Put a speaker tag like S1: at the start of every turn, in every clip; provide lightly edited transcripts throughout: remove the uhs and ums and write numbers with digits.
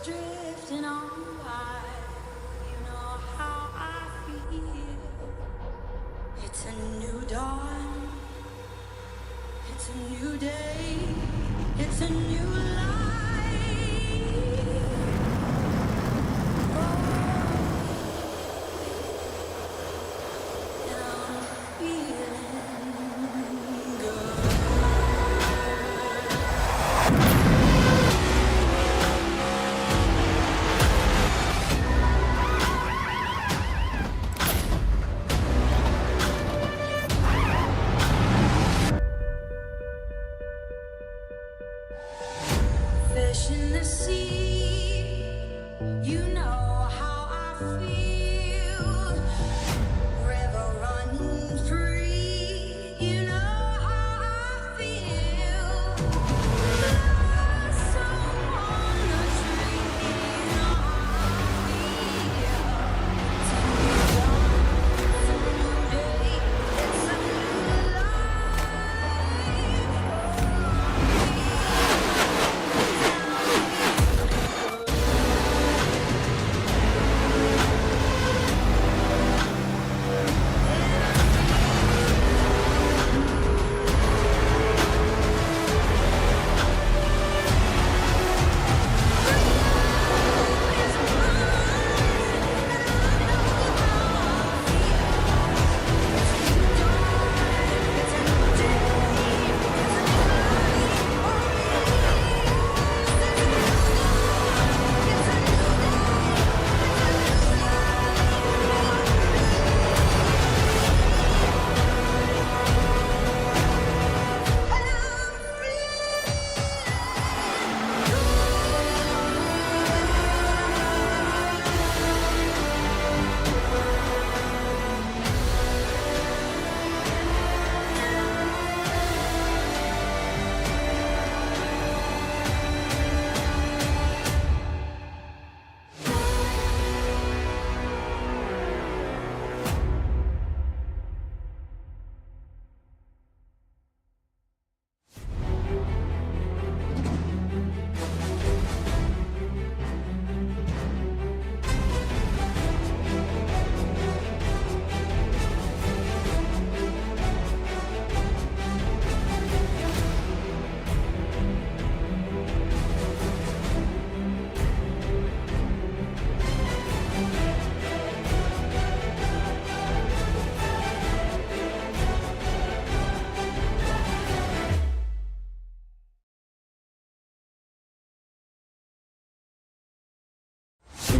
S1: drifting on by. You know how I feel. It's a new dawn. It's a new day. It's a new life. Oh, and I'm feeling good. Fish in the sea, you know how I feel. River running free, you know how I feel. Blossom on the tree, you know how I feel. It's a new day, it's a new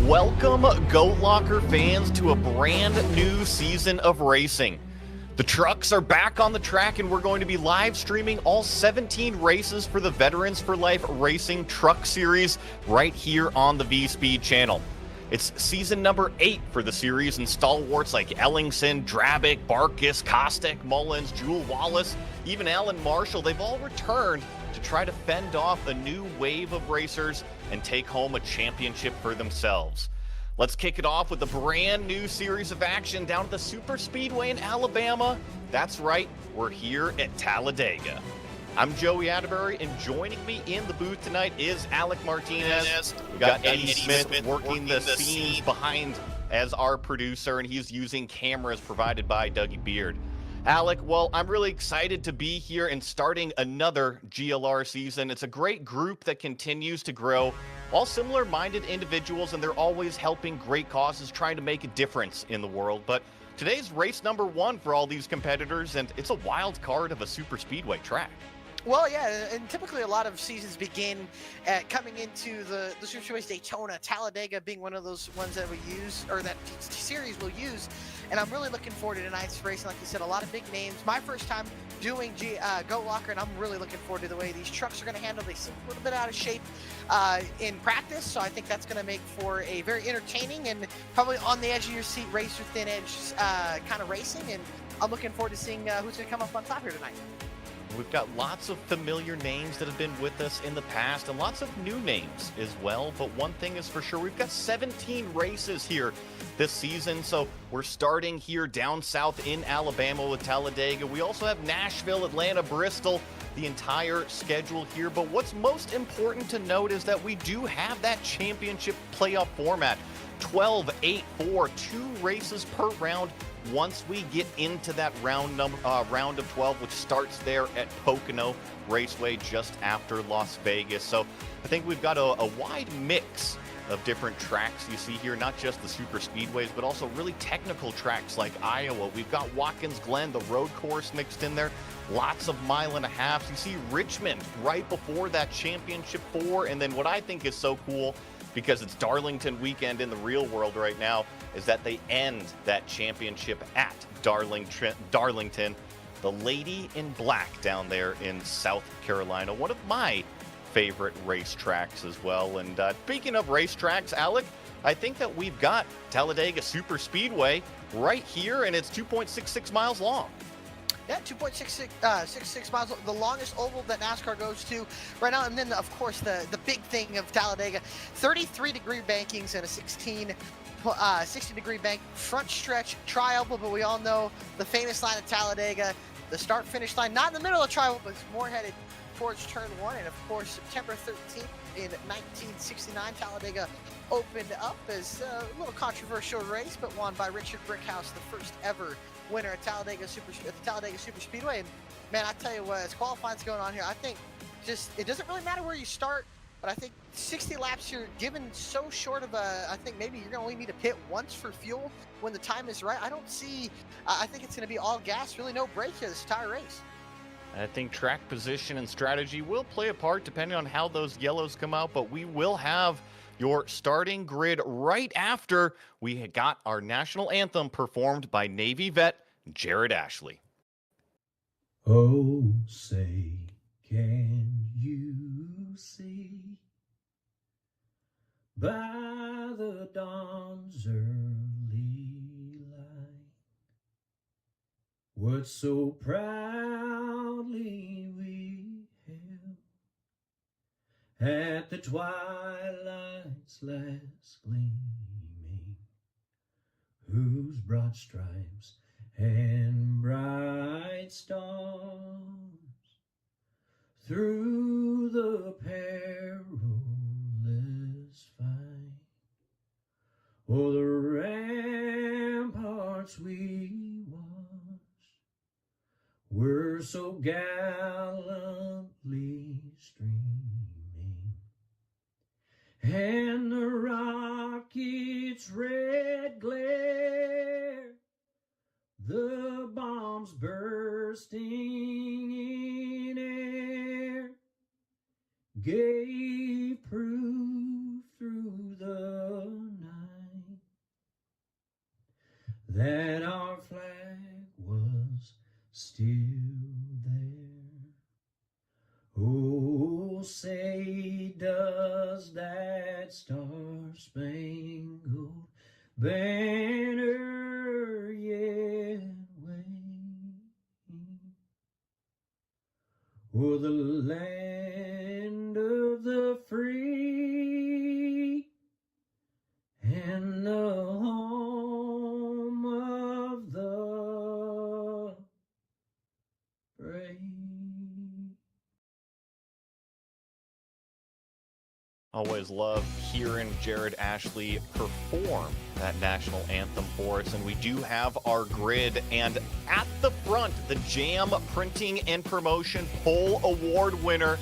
S2: Welcome, Goat Locker fans, to a brand new season of racing. The trucks are back on the track, and we're going to be live streaming all 17 races for the Veterans for Life Racing Truck Series right here on the V-Speed channel. It's season number 8 for the series, and stalwarts like Ellingson, Drabick, Barkus, Kostick, Mullins, Jewel Wallace, even Alan Marshall, they've all returned to try to fend off a new wave of racers and take home a championship for themselves. Let's kick it off with a brand new series of action down at the Super Speedway in Alabama. That's right, we're here at Talladega. I'm Joey Atterbury, and joining me in the booth tonight is Alec Martinez. We've got Eddie Smith working the scenes behind as our producer, and he's using cameras provided by Dougie Beard. Alec, well, I'm really excited to be here and starting another GLR season. It's a great group that continues to grow, all similar-minded individuals, and they're always helping great causes, trying to make a difference in the world. But today's race number 1 for all these competitors, and it's a wild card of a super speedway track.
S3: Well, yeah, and typically a lot of seasons begin at coming into the Super Speedway Daytona, Talladega being one of those ones that we use, or that series will use. And I'm really looking forward to tonight's race. Like you said, a lot of big names. My first time doing Goat Locker, and I'm really looking forward to the way these trucks are going to handle. They seem a little bit out of shape in practice, so I think that's going to make for a very entertaining and probably on the edge of your seat, razor thin edge kind of racing. And I'm looking forward to seeing who's going to come up on top here tonight.
S2: We've got lots of familiar names that have been with us in the past and lots of new names as well. But one thing is for sure, we've got 17 races here this season. So we're starting here down south in Alabama with Talladega. We also have Nashville, Atlanta, Bristol, the entire schedule here. But what's most important to note is that we do have that championship playoff format. 12, 8, 4, 2 races per round once we get into that round of 12, which starts there at Pocono Raceway just after Las Vegas. So I think we've got a wide mix of different tracks you see here, not just the super speedways, but also really technical tracks like Iowa. We've got Watkins Glen, the road course mixed in there, lots of mile and a halves. You see Richmond right before that championship 4, and then what I think is so cool, because it's Darlington weekend in the real world right now, is that they end that championship at Darlington, the Lady in Black down there in South Carolina, one of my favorite racetracks as well. And speaking of racetracks, Alec, I think that we've got Talladega Super Speedway right here, and it's 2.66 miles long.
S3: Yeah, 2.66 miles, the longest oval that NASCAR goes to right now. And then, of course, the big thing of Talladega, 33-degree bankings and a 60-degree bank front stretch tri-oval. But we all know the famous line of Talladega, the start-finish line, not in the middle of tri-oval, but it's more headed towards turn 1. And, of course, September 13th in 1969, Talladega opened up as a little controversial race, but won by Richard Brickhouse, the first ever winner at the Talladega Super Speedway. And man, I tell you what, as qualifying's going on here, I think just it doesn't really matter where you start, but I think 60 laps here, given so short of I think maybe you're gonna only need to pit once for fuel when the time is right. I don't see. I think it's gonna be all gas, really no brake here this entire race.
S2: I think track position and strategy will play a part depending on how those yellows come out, but we will have your starting grid right after we got our national anthem performed by Navy vet Jared Ashley.
S4: Oh, say, can you see by the dawn's early light what so proudly we hailed at the twilight's last gleaming, whose broad stripes and bright stars through the perilous fight o'er the ramparts we watched were so gallantly streaming, and the rocket's red glare, the bombs bursting in air, gave proof through the night that our flag was still there. Oh, say, does that star-spangled banner yet wave o'er the land of the free and the home of the brave?
S2: Always love hearing Jared Ashley perform that national anthem for us. And we do have our grid. And at the front, the Jam Printing and Promotion Pole Award winner,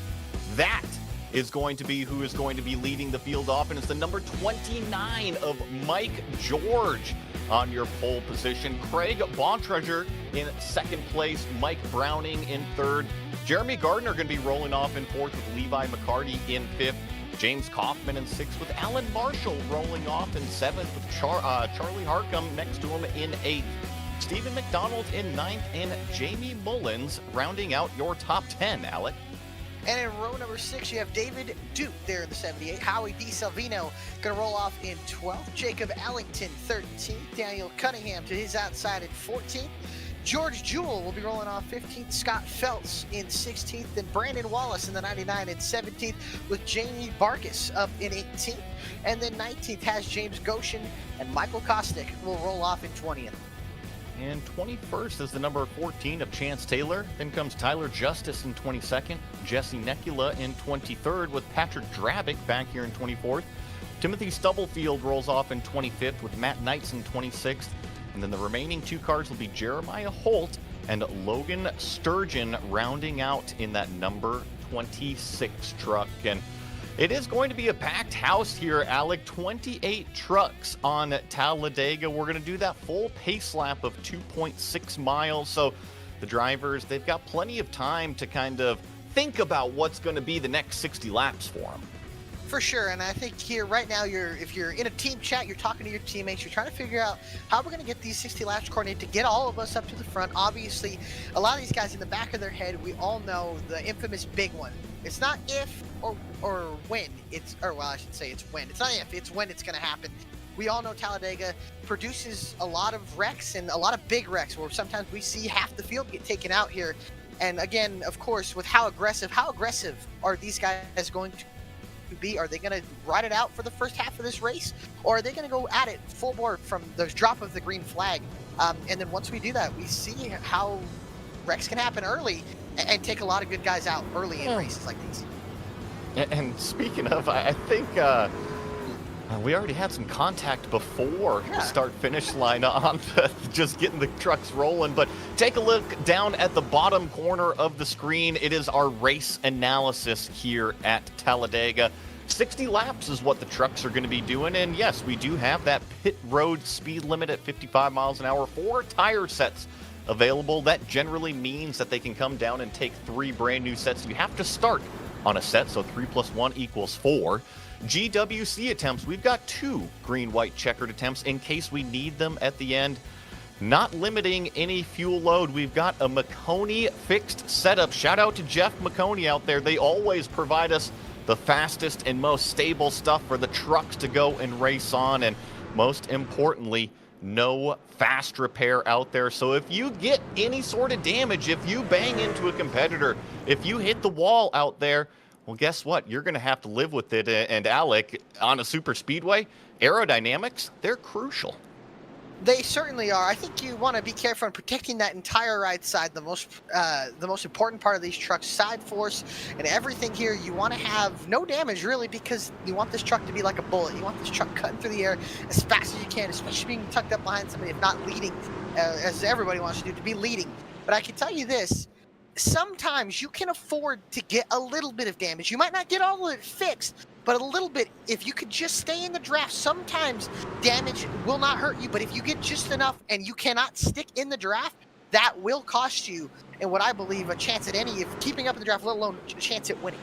S2: that is going to be who is going to be leading the field off. And it's the number 29 of Mike George on your pole position. Craig Bontrager in second place. Mike Browning in third. Jeremy Gardner going to be rolling off in fourth with Levi McCarty in fifth. James Kaufman in sixth with Alan Marshall rolling off in seventh with Charlie Harcum next to him in eighth. Stephen McDonald in ninth and Jamie Mullins rounding out your top 10, Alec.
S3: And in row number 6, you have David Duke there in the 78. Howie DiSalvino going to roll off in 12th. Jacob Ellington 13th. Daniel Cunningham to his outside at 14th. George Jewell will be rolling off 15th. Scott Phelps in 16th. Then Brandon Wallace in the 99 in 17th with Jamie Barkis up in 18th. And then 19th has James Goshen, and Michael Kostick will roll off in 20th.
S2: And 21st is the number 14 of Chance Taylor. Then comes Tyler Justice in 22nd, Jesse Nekula in 23rd, with Patrick Drabick back here in 24th. Timothy Stubblefield rolls off in 25th, with Matt Knights in 26th. And then the remaining two cars will be Jeremiah Holt and Logan Sturgeon rounding out in that number 26 truck. And it is going to be a packed house here, Alec. 28 trucks on Talladega. We're going to do that full pace lap of 2.6 miles. So the drivers, they've got plenty of time to kind of think about what's going to be the next 60 laps for them.
S3: For sure, and I think here right now, if you're in a team chat, you're talking to your teammates, you're trying to figure out how we're going to get these 60 laps coordinated to get all of us up to the front. Obviously, a lot of these guys in the back of their head, we all know the infamous big one. It's not if or when. I should say it's when. It's not if, it's when it's going to happen. We all know Talladega produces a lot of wrecks and a lot of big wrecks where sometimes we see half the field get taken out here. And again, of course, with how aggressive are these guys going to be? Are they going to ride it out for the first half of this race, or are they going to go at it full board from the drop of the green flag? And then once we do that, we see how wrecks can happen early and take a lot of good guys out early in races like these.
S2: And speaking of, I think we already had some contact before the start-finish line on just getting the trucks rolling. But take a look down at the bottom corner of the screen. It is our race analysis here at Talladega. 60 laps is what the trucks are going to be doing. And yes, we do have that pit road speed limit at 55 miles an hour. 4 tire sets available. That generally means that they can come down and take 3 brand new sets. You have to start on a set, so 3 + 1 = 4. GWC attempts, we've got 2 green-white checkered attempts in case we need them at the end. Not limiting any fuel load. We've got a McConey fixed setup. Shout out to Jeff McConey out there. They always provide us the fastest and most stable stuff for the trucks to go and race on. And most importantly, no fast repair out there. So if you get any sort of damage, if you bang into a competitor, if you hit the wall out there, well, guess what? You're going to have to live with it. And Alec, on a super speedway, aerodynamics, they're crucial.
S3: They certainly are. I think you want to be careful in protecting that entire right side. The most important part of these trucks, side force and everything here, you want to have no damage really, because you want this truck to be like a bullet. You want this truck cutting through the air as fast as you can, especially being tucked up behind somebody, if not leading, as everybody wants to do, to be leading. But I can tell you this, sometimes you can afford to get a little bit of damage. You might not get all of it fixed, but a little bit. If you could just stay in the draft, sometimes damage will not hurt you, but if you get just enough and you cannot stick in the draft, that will cost you, and what I believe, a chance at any of keeping up in the draft, let alone a chance at winning.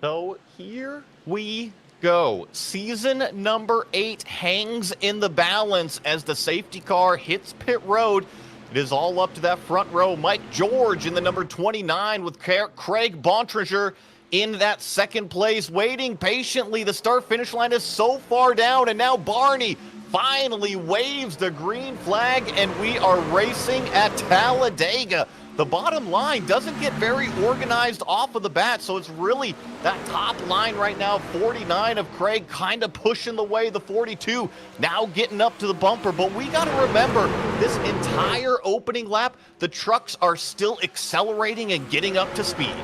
S2: So here we go. Season number 8 hangs in the balance as the safety car hits pit road. It is all up to that front row. Mike George in the number 29 with Craig Bontrager in that second place, waiting patiently. The start-finish line is so far down, and now Barney finally waves the green flag, and we are racing at Talladega. The bottom line doesn't get very organized off of the bat, so it's really that top line right now. 49 of Craig kind of pushing the way, the 42 now getting up to the bumper. But we got to remember, this entire opening lap, the trucks are still accelerating and getting up to speed.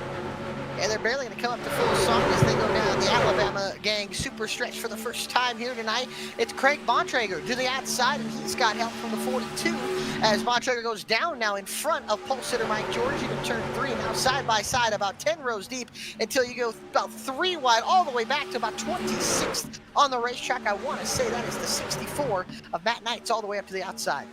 S3: And they're barely going to come up to full song as they go down the Alabama gang super stretch for the first time here tonight. It's Craig Bontrager to the outside, and he's got help from the 42 as Bontrager goes down now in front of pole sitter Mike George into turn 3, now side by side about 10 rows deep until you go about 3 wide all the way back to about 26th on the racetrack. I want to say that is the 64 of Matt Knights all the way up to the outside.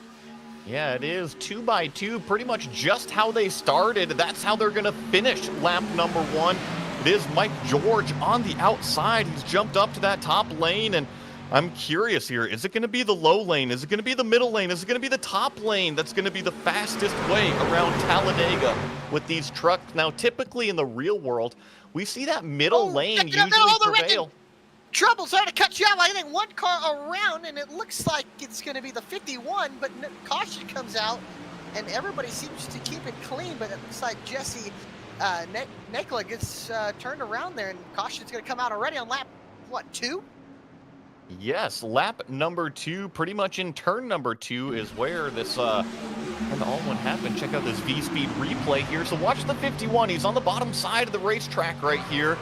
S2: Yeah, it is 2 by 2, pretty much just how they started. That's how they're going to finish lap number 1. It is Mike George on the outside. He's jumped up to that top lane, and I'm curious here. Is it going to be the low lane? Is it going to be the middle lane? Is it going to be the top lane that's going to be the fastest way around Talladega with these trucks? Now, typically in the real world, we see that middle lane usually prevail.
S3: Trouble, sorry to cut you off. I think one car around, and it looks like it's going to be the 51, but caution comes out, and everybody seems to keep it clean, but it looks like Jesse Nekla gets turned around there, and caution's going to come out already on lap, what, 2?
S2: Yes, lap number 2, pretty much in turn number 2 is where this and all one happened. Check out this V-speed replay here. So watch the 51. He's on the bottom side of the racetrack right here.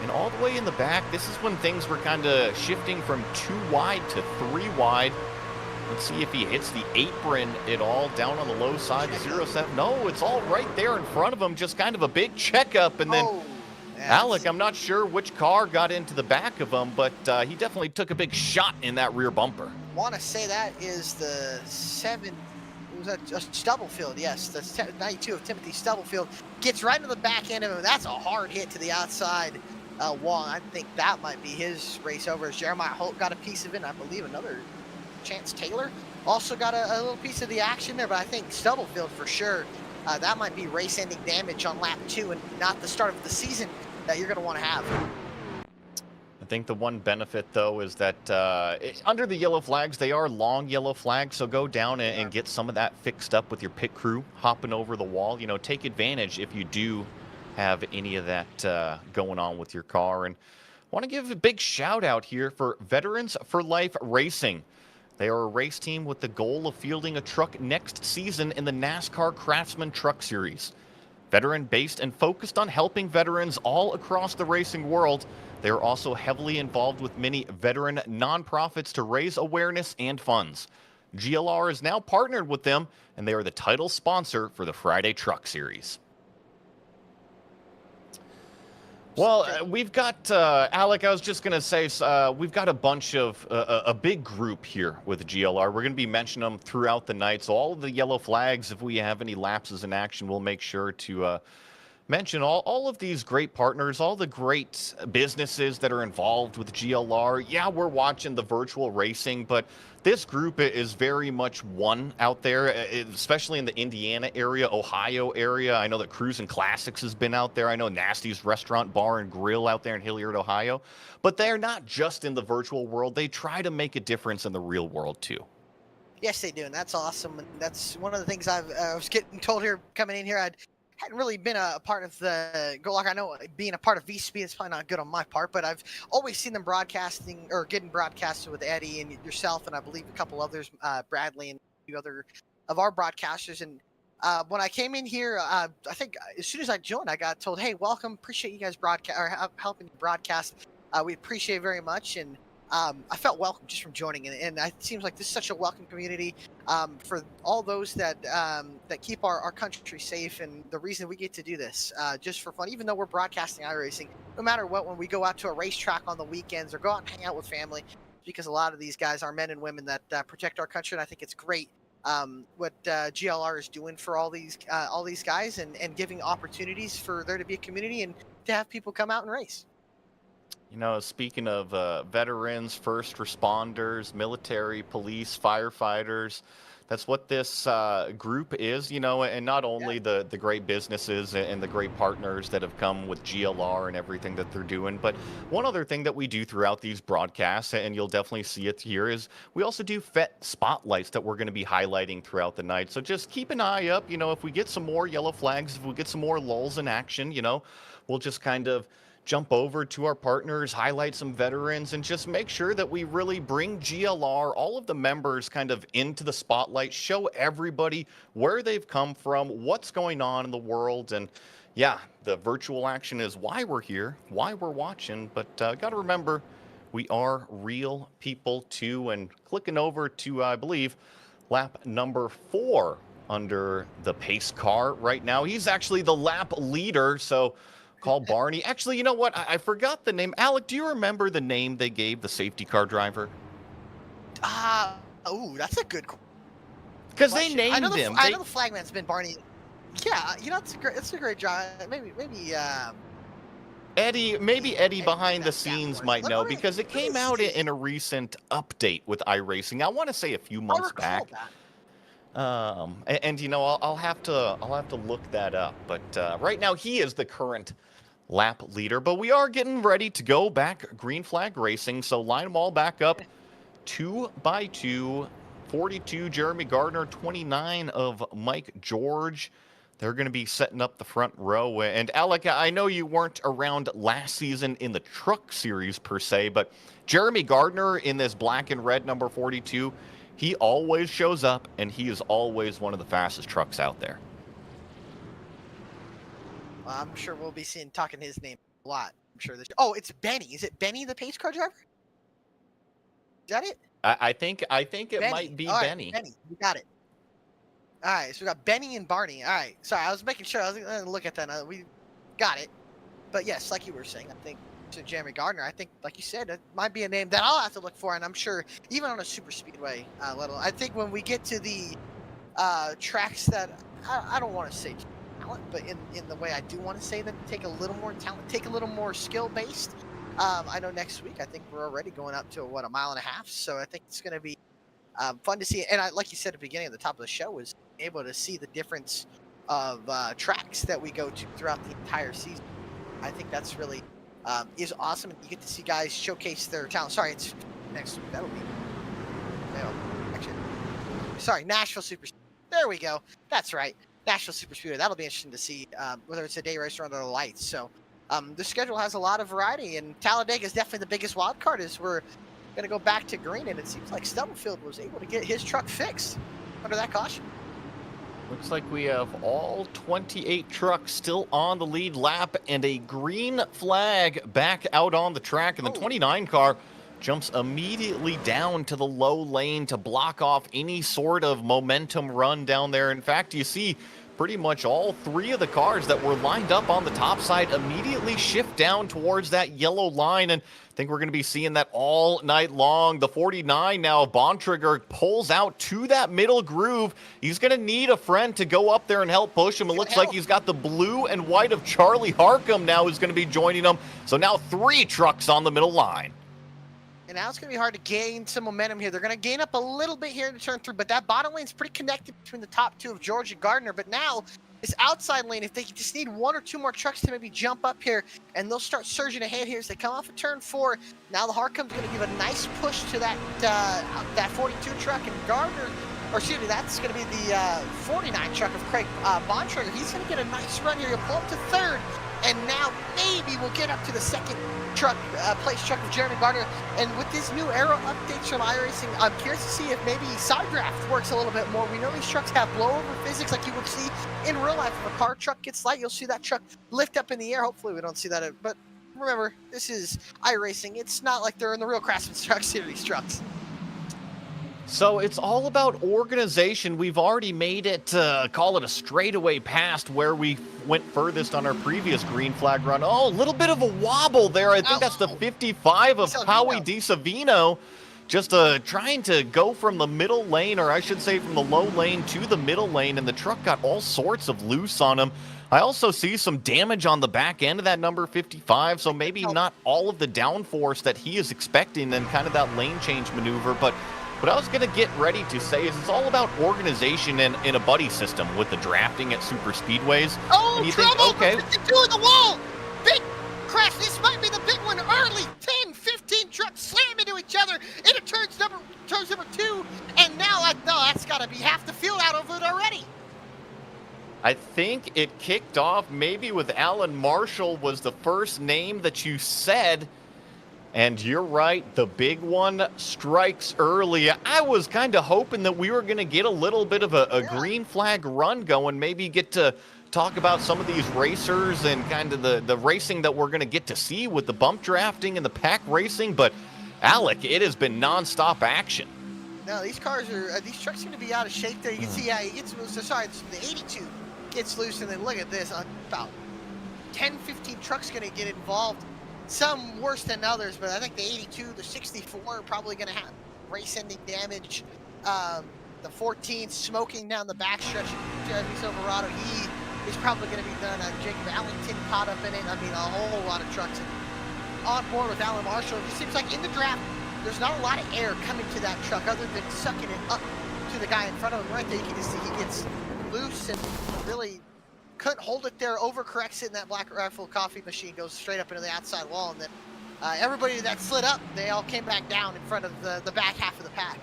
S2: And all the way in the back, this is when things were kind of shifting from 2 wide to 3 wide. Let's see if he hits the apron at all down on the low side. 0-7. No, it's all right there in front of him. Just kind of a big checkup. And then, Alec, I'm not sure which car got into the back of him, but he definitely took a big shot in that rear bumper.
S3: Want to say that is the 7. It was a Stubblefield, yes. The 92 of Timothy Stubblefield gets right into the back end of him. That's a hard hit to the outside wall. I think that might be his race over. As Jeremiah Holt got a piece of it, and I believe another Chance Taylor also got a little piece of the action there, but I think Stubblefield for sure. That might be race-ending damage on lap 2 and not the start of the season that you're going to want to have.
S2: I think the one benefit, though, is that under the yellow flags, they are long yellow flags, so go down and get some of that fixed up with your pit crew, hopping over the wall. You know, take advantage if you do have any of that going on with your car. And I want to give a big shout-out here for Veterans for Life Racing. They are a race team with the goal of fielding a truck next season in the NASCAR Craftsman Truck Series. Veteran-based and focused on helping veterans all across the racing world, they are also heavily involved with many veteran nonprofits to raise awareness and funds. GLR is now partnered with them, and they are the title sponsor for the Friday Truck Series. Well, we've got, Alec, I was just going to say, we've got a bunch of, a big group here with GLR. We're going to be mentioning them throughout the night. So all of the yellow flags, if we have any lapses in action, we'll make sure to mention all of these great partners, all the great businesses that are involved with GLR. Yeah, we're watching the virtual racing, but this group is very much one out there, especially in the Indiana area, Ohio area. I know that Cruisin' Classics has been out there. I know Nasty's Restaurant, Bar, and Grill out there in Hilliard, Ohio. But they're not just in the virtual world. They try to make a difference in the real world, too.
S3: Yes, they do, and that's awesome. And that's one of the things I was getting told here coming in here. I hadn't really been a part of the Go Locker. I know being a part of VSP is probably not good on my part, but I've always seen them broadcasting or getting broadcasted with Eddie and yourself, and I believe a couple others, Bradley and a few other of our broadcasters. And when I came in here, I think as soon as I joined, I got told, "Hey, welcome. Appreciate you guys helping broadcast. We appreciate it very much." And I felt welcome just from joining, and it seems like this is such a welcome community for all those that keep our country safe, and the reason we get to do this just for fun, even though we're broadcasting iRacing, no matter what, when we go out to a racetrack on the weekends or go out and hang out with family, because a lot of these guys are men and women that protect our country, and I think it's great what GLR is doing for all these guys and giving opportunities for there to be a community and to have people come out and race.
S2: You know, speaking of veterans, first responders, military, police, firefighters, that's what this group is, you know, and not only the great businesses and the great partners that have come with GLR and everything that they're doing, but one other thing that we do throughout these broadcasts, and you'll definitely see it here, is we also do FET spotlights that we're going to be highlighting throughout the night. So just keep an eye up, you know, if we get some more yellow flags, if we get some more lulls in action, you know, we'll just kind of jump over to our partners, highlight some veterans, and just make sure that we really bring GLR, all of the members kind of into the spotlight, show everybody where they've come from, what's going on in the world. And yeah, the virtual action is why we're here, why we're watching, but got to remember we are real people too. And clicking over to, I believe, lap number 4 under the pace car right now. He's actually the lap leader, so call Barney. Actually, you know what? I forgot the name. Alec, do you remember the name they gave the safety car driver?
S3: That's a good question.
S2: Because they named him.
S3: I know the flagman's been Barney. Yeah, you know, that's a great job. Maybe
S2: Eddie, behind the scenes might know, because it came out in a recent update with iRacing. I want to say a few months back. And you know, I'll have to look that up. But right now he is the current lap leader. But we are getting ready to go back green flag racing. So line them all back up, 2 by 2. 42 Jeremy Gardner, 29 of Mike George. They're going to be setting up the front row. And Alec, I know you weren't around last season in the truck series per se, but Jeremy Gardner in this black and red number 42, he always shows up, and he is always one of the fastest trucks out there.
S3: Well, I'm sure we'll be talking his name a lot. I'm sure this. Oh, it's Benny. Is it Benny, the pace car driver? Is that it?
S2: I think it
S3: Benny.
S2: might be
S3: All right,
S2: Benny.
S3: Benny, you got it. All right, so we got Benny and Barney. All right, sorry, I was making sure. I was going to look at that. We got it. But yes, like you were saying, I think to Jeremy Gardner, I think, like you said, it might be a name that I'll have to look for, and I'm sure even on a super speedway level. I think when we get to the tracks that I don't want to say talent, but in the way I do want to say that take a little more talent, take a little more skill based. I know next week I think we're already going up to a mile and a half, so I think it's going to be fun to see. And like you said at the beginning, at the top of the show, was able to see the difference of tracks that we go to throughout the entire season. I think that's really is awesome. You get to see guys showcase their talent. Sorry, it's next week. That'll be actually, sorry, Nashville Super. There we go. That's right, Nashville Super Speedway. That'll be interesting to see whether it's a day race or under the lights. So the schedule has a lot of variety, and Talladega is definitely the biggest wild card. As we're going to go back to green, and it seems like Stubblefield was able to get his truck fixed under that caution.
S2: Looks like we have all 28 trucks still on the lead lap and a green flag back out on the track. And the 29 car jumps immediately down to the low lane to block off any sort of momentum run down there. In fact, you see pretty much all three of the cars that were lined up on the top side immediately shift down towards that yellow line. And I think we're going to be seeing that all night long. The 49 now, Bontrager pulls out to that middle groove. He's going to need a friend to go up there and help push him. It looks like he's got the blue and white of Charlie Harcum now who's going to be joining him. So now 3 trucks on the middle line.
S3: And now it's going to be hard to gain some momentum here. They're going to gain up a little bit here to turn through, but that bottom lane is pretty connected between the top 2 of George and Gardner. But now this outside lane, if they just need 1 or 2 more trucks to maybe jump up here, and they'll start surging ahead here as they come off of turn 4. Now the Harcum's going to give a nice push to that 42 truck, and Gardner, or excuse me, that's going to be the 49 truck of Craig Bontrager. He's going to get a nice run here. He'll pull up to 3rd, and now maybe we'll get up to the 2nd truck, place truck of Jeremy Gardner. And with these new aero updates from iRacing, I'm curious to see if maybe side draft works a little bit more. We know these trucks have blowover physics like you would see in real life. If a car truck gets light, you'll see that truck lift up in the air. Hopefully we don't see that, but remember, this is iRacing. It's not like they're in the real Craftsman Truck Series trucks.
S2: So it's all about organization. We've already made it, call it a straightaway past where we went furthest on our previous green flag run. Oh, a little bit of a wobble there. I think that's the 55 of Howie DiSavino. Just trying to go from the middle lane, or I should say from the low lane to the middle lane, and the truck got all sorts of loose on him. I also see some damage on the back end of that number 55, so maybe not all of the downforce that he is expecting in kind of that lane change maneuver, but what I was going to get ready to say is it's all about organization and in a buddy system with the drafting at super speedways.
S3: Oh,
S2: and you
S3: trouble!
S2: think, okay,
S3: 52 in the wall! Big crash! This might be the big one early! 10, 15 trucks slam into each other into turns number 2, and now, that's got to be half the field out of it already.
S2: I think it kicked off maybe with Alan Marshall was the first name that you said. And you're right, the big one strikes early. I was kind of hoping that we were going to get a little bit of a green flag run going, maybe get to talk about some of these racers and kind of the racing that we're going to get to see with the bump drafting and the pack racing. But, Alec, it has been nonstop action.
S3: No, these cars are, these trucks seem to be out of shape there. You can see how he gets, sorry, the 82 gets loose, and then look at this, about 10, 15 trucks going to get involved. Some worse than others, but I think the 82, the 64 are probably going to have race-ending damage. The 14 smoking down the backstretch. Jeremy Silverado, he is probably going to be done. Jake Valentin caught up in it. I mean, a whole lot of trucks on board with Alan Marshall. It just seems like in the draft, there's not a lot of air coming to that truck other than sucking it up to the guy in front of him. Right there, you can just see he gets loose and really couldn't hold it there, overcorrects it, and that Black Rifle coffee machine goes straight up into the outside wall. And then everybody that slid up, they all came back down in front of the back half of the pack.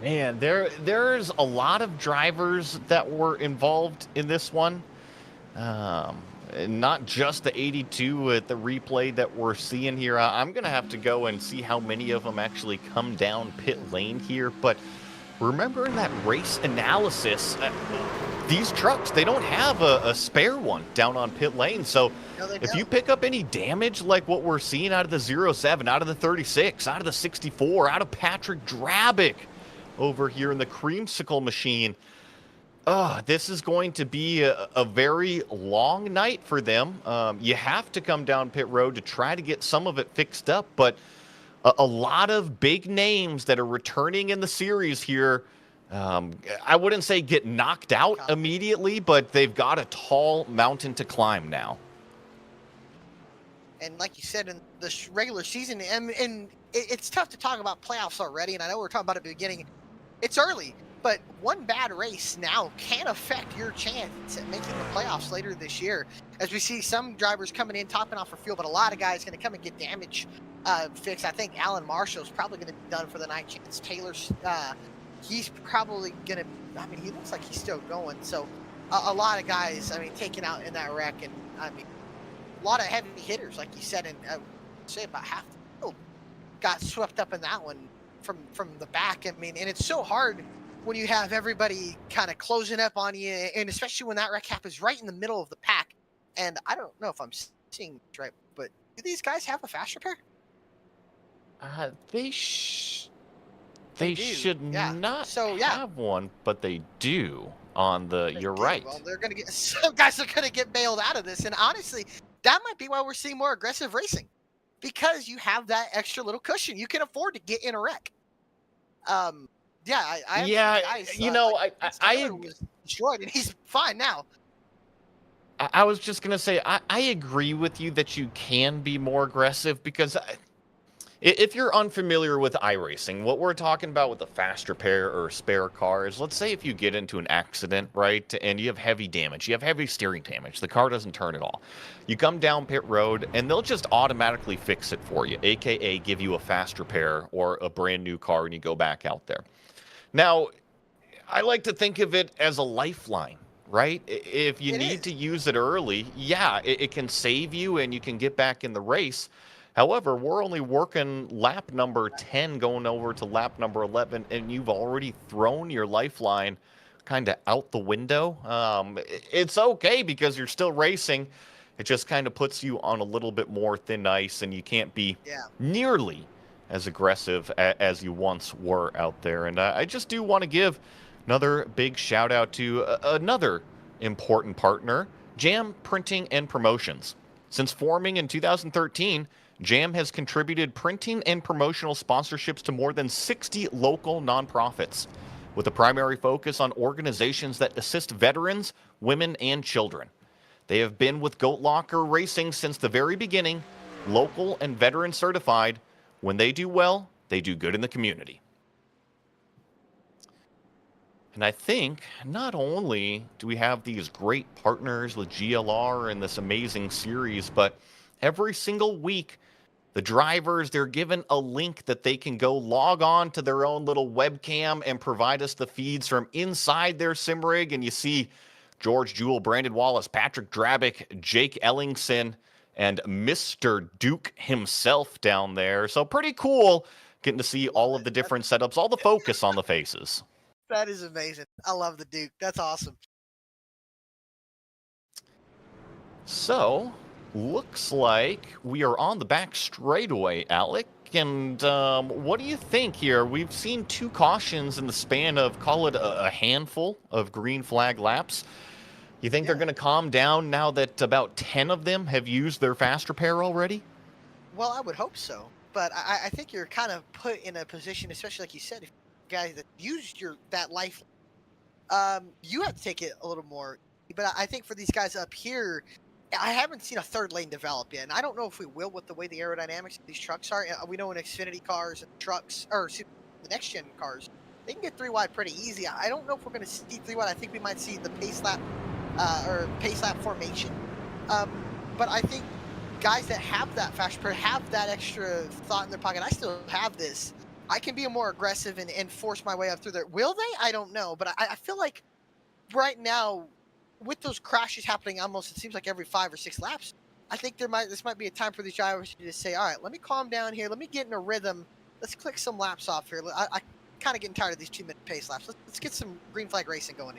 S2: Man, there's a lot of drivers that were involved in this one. Um, Not just the 82 at the replay that we're seeing here. I'm going to have to go and see how many of them actually come down pit lane here. But remember in that race analysis, these trucks, they don't have a spare one down on pit lane. So
S3: No, they
S2: if you
S3: don't.
S2: pick up any damage like what we're seeing out of the 07, out of the 36, out of the 64, out of Patrick Drabick over here in the creamsicle machine, this is going to be a very long night for them. You have to come down pit road to try to get some of it fixed up, but a lot of big names that are returning in the series here. I wouldn't say get knocked out immediately, but they've got a tall mountain to climb now.
S3: And like you said, in the regular season, and it's tough to talk about playoffs already. And I know we were talking about it at the beginning. It's early, but one bad race now can affect your chance at making the playoffs later this year. As we see some drivers coming in, topping off for fuel, but a lot of guys going to come and get damage fixed. I think Alan Marshall's probably going to be done for the night. Chance Taylor's, he's probably going to, I mean, he looks like he's still going. So a lot of guys, I mean, taken out in that wreck. And I mean, a lot of heavy hitters, like you said, and I would say about half the field got swept up in that one from the back. I mean, and it's so hard when you have everybody kind of closing up on you, and especially when that wreck happens right in the middle of the pack. And I don't know if I'm seeing this right, but do these guys have a fast repair?
S2: They
S3: do,
S2: should
S3: yeah.
S2: not
S3: So, yeah.
S2: have one, but they do on the. You're
S3: Okay,
S2: right.
S3: Well, they're gonna get some guys are gonna get bailed out of this, and honestly, that might be why we're seeing more aggressive racing, because you have that extra little cushion. You can afford to get in a wreck. Yeah, I have
S2: Yeah,
S3: guys,
S2: you know,
S3: like Taylor was destroyed, and he's fine now.
S2: I was just gonna say I agree with you that you can be more aggressive because if you're unfamiliar with iRacing, what we're talking about with a fast repair or spare car is, let's say if you get into an accident, right, and you have heavy damage, you have heavy steering damage, the car doesn't turn at all. You come down pit road and they'll just automatically fix it for you, aka give you a fast repair or a brand new car and you go back out there. Now, I like to think of it as a lifeline, right? If you need to use it early, yeah, it can save you and you can get back in the race. However, we're only working lap number 10 going over to lap number 11, and you've already thrown your lifeline kind of out the window. It's okay because you're still racing. It just kind of puts you on a little bit more thin ice, and you can't be nearly as aggressive as you once were out there. And I just do want to give another big shout out to another important partner, Jam Printing and Promotions. Since forming in 2013, Jam has contributed printing and promotional sponsorships to more than 60 local nonprofits, with a primary focus on organizations that assist veterans, women, and children. They have been with Goat Locker Racing since the very beginning, local and veteran certified. When they do well, they do good in the community. And I think not only do we have these great partners with GLR and this amazing series, but every single week, the drivers, they're given a link that they can go log on to their own little webcam and provide us the feeds from inside their sim rig. And you see George Jewell, Brandon Wallace, Patrick Drabick, Jake Ellingson, and Mr. Duke himself down there. So pretty cool getting to see all of the different setups, all the focus on the faces.
S3: That is amazing. I love the Duke. That's awesome.
S2: So, looks like we are on the back straightaway, Alec. And what do you think here? We've seen 2 cautions in the span of, call it a handful of green flag laps. You think they're going to calm down now that about 10 of them have used their fast repair already?
S3: Well, I would hope so. But I think you're kind of put in a position, especially like you said, if guys that used that life, you have to take it a little more. But I think for these guys up here, I haven't seen a third lane develop yet, and I don't know if we will with the way the aerodynamics of these trucks are. We know in Xfinity cars and trucks, or the next gen cars, they can get 3 wide pretty easy. I don't know if we're going to see 3 wide. I think we might see the pace lap or pace lap formation. But I think guys that have that fast repair have that extra thought in their pocket. I still have this. I can be more aggressive and force my way up through there. Will they? I don't know, but I feel like right now, with those crashes happening almost, it seems like every 5 or 6 laps. I think this might be a time for these drivers to just say, all right, let me calm down here. Let me get in a rhythm. Let's click some laps off here. I kind of getting tired of these 2-minute pace laps. Let's get some green flag racing going.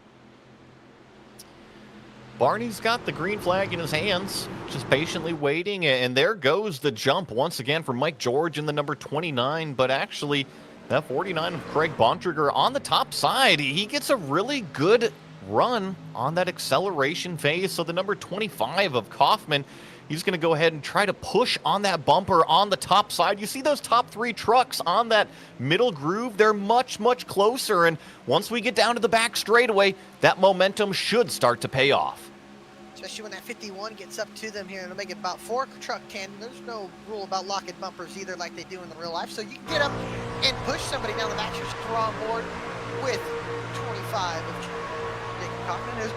S2: Barney's got the green flag in his hands, just patiently waiting, and there goes the jump once again from Mike George in the number 29, but actually that 49 of Craig Bontrager on the top side. He gets a really good run on that acceleration phase, so the number 25 of Kaufman, he's going to go ahead and try to push on that bumper on the top side. You see those top 3 trucks on that middle groove? They're much, much closer, and once we get down to the back straightaway, that momentum should start to pay off.
S3: Especially when that 51 gets up to them here, and it'll make it about 4 truck tandem. There's no rule about locking bumpers either like they do in the real life. So you can get up and push somebody down the back. Just throw on board with 25 of Jacob Kaufman.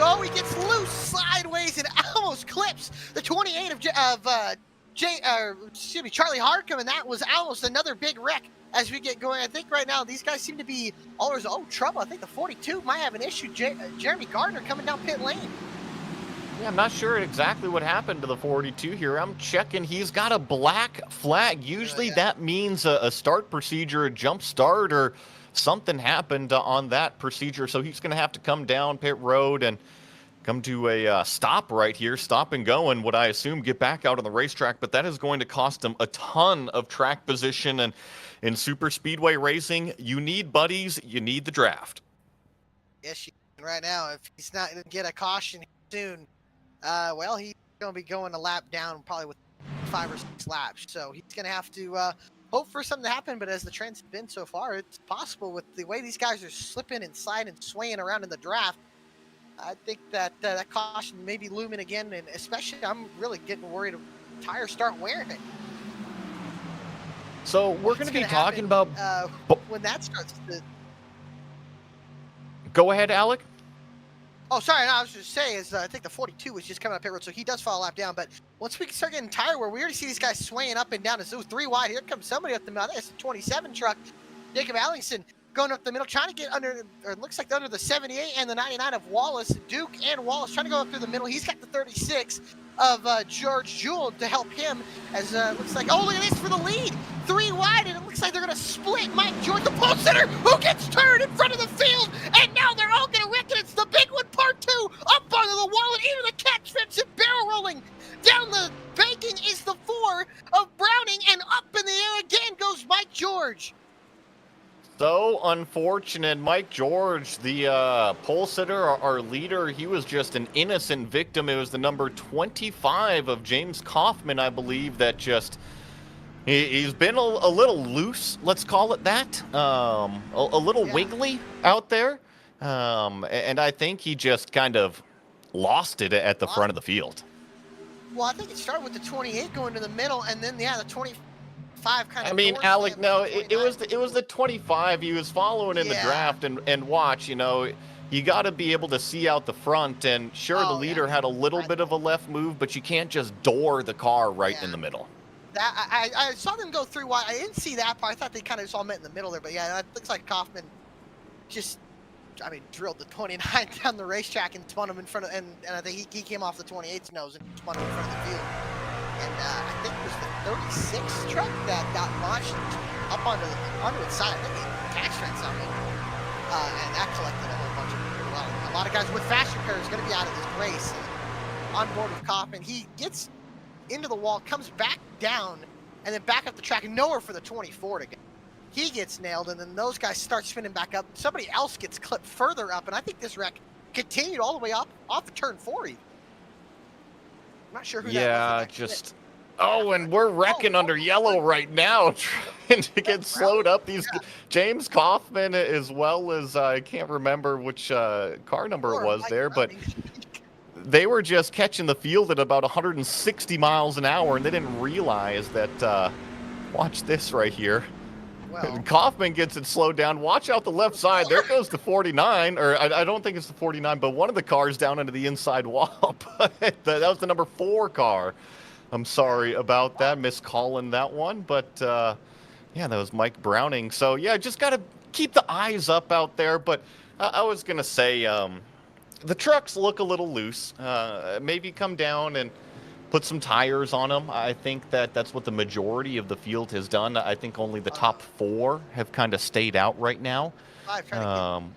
S3: Oh, he gets loose sideways and almost clips the 28 of Charlie Harcum, and that was almost another big wreck as we get going. I think right now these guys seem to be all trouble. I think the 42 might have an issue. Jeremy Gardner coming down pit lane.
S2: Yeah, I'm not sure exactly what happened to the 42 here. I'm checking. He's got a black flag. Usually that means a start procedure, a jump start, or something happened on that procedure. So he's going to have to come down pit road and come to a stop right here, stop and go, and what I assume get back out on the racetrack. But that is going to cost him a ton of track position. And in super speedway racing, you need buddies, you need the draft.
S3: Yes, right now, if he's not going to get a caution soon, well, he's going to be going a lap down probably with 5 or 6 laps. So he's going to have to hope for something to happen. But as the trend's been so far, it's possible with the way these guys are slipping and sliding and swaying around in the draft. I think that that caution may be looming again. And especially, I'm really getting worried if tires start wearing it.
S2: So we're going to be talking about
S3: when that starts to...
S2: Go ahead, Alec.
S3: Oh, sorry. No, I was just saying I think the 42 was just coming up pit road, so he does fall a lap down. But once we start getting tire wear, we already see these guys swaying up and down. It's 3 wide. Here comes somebody up the middle. It's the 27 truck, Jacob Allingson, going up the middle, trying to get under, or it looks like under the 78 and the 99 of Wallace. Duke and Wallace trying to go up through the middle. He's got the 36 of George Jewell to help him as looks like, oh, look at this for the lead. 3 wide, and it looks like they're going to split Mike George, the pole sitter, who gets turned in front of the field, and now they're all going to wreck it. It's the big one, part 2, up onto the wall, and even the catch fence and barrel rolling. Down the banking is the 4 of Browning, and up in the air again goes Mike George.
S2: So unfortunate. Mike George, the pole sitter, our leader, he was just an innocent victim. It was the number 25 of James Kaufman, I believe, that just... He's been a little loose, let's call it that, a little wiggly out there, and I think he just kind of lost it at the front of the field.
S3: Well, I think it started with the 28 going to the middle, and then, the 25 kind of...
S2: I mean, Alec, no, it was the 25. He was following in the draft, and watch, you got to be able to see out the front, and sure, the leader had a little bit of a left move, but you can't just door the car right in the middle.
S3: That I saw them go 3 wide. I didn't see that part. I thought they kind of just all met in the middle there. But yeah, it looks like Kaufman just, drilled the 29 down the racetrack and spun him in front of, and I think he came off the 28's nose and spun him in front of the field. And I think it was the 36 truck that got launched up onto its side. I think he tax ran something, and that collected a whole bunch of people. Well, a lot of guys with faster cars are going to be out of this race. On board with Kaufman, he gets into the wall, comes back down, and then back up the track, and nowhere for the 24 to go. He gets nailed, and then those guys start spinning back up. Somebody else gets clipped further up, and I think this wreck continued all the way up off of turn 4 even. I'm not sure who that was.
S2: And we're wrecking under yellow right now, trying to get slowed up. These James Kaufman, as well as I can't remember which car number it was there, but they were just catching the field at about 160 miles an hour, and they didn't realize that, watch this right here. Well, Kaufman gets it slowed down. Watch out the left side. There goes the 49, or I don't think it's the 49, but one of the cars down into the inside wall. That was the number 4 car. I'm sorry about that, miscalling that one, but Yeah, that was Mike Browning. So yeah, just got to keep the eyes up out there. But I was gonna say, the trucks look a little loose. Maybe come down and put some tires on them. I think that's what the majority of the field has done. I think only the top four have kind of stayed out right now.
S3: I'm trying to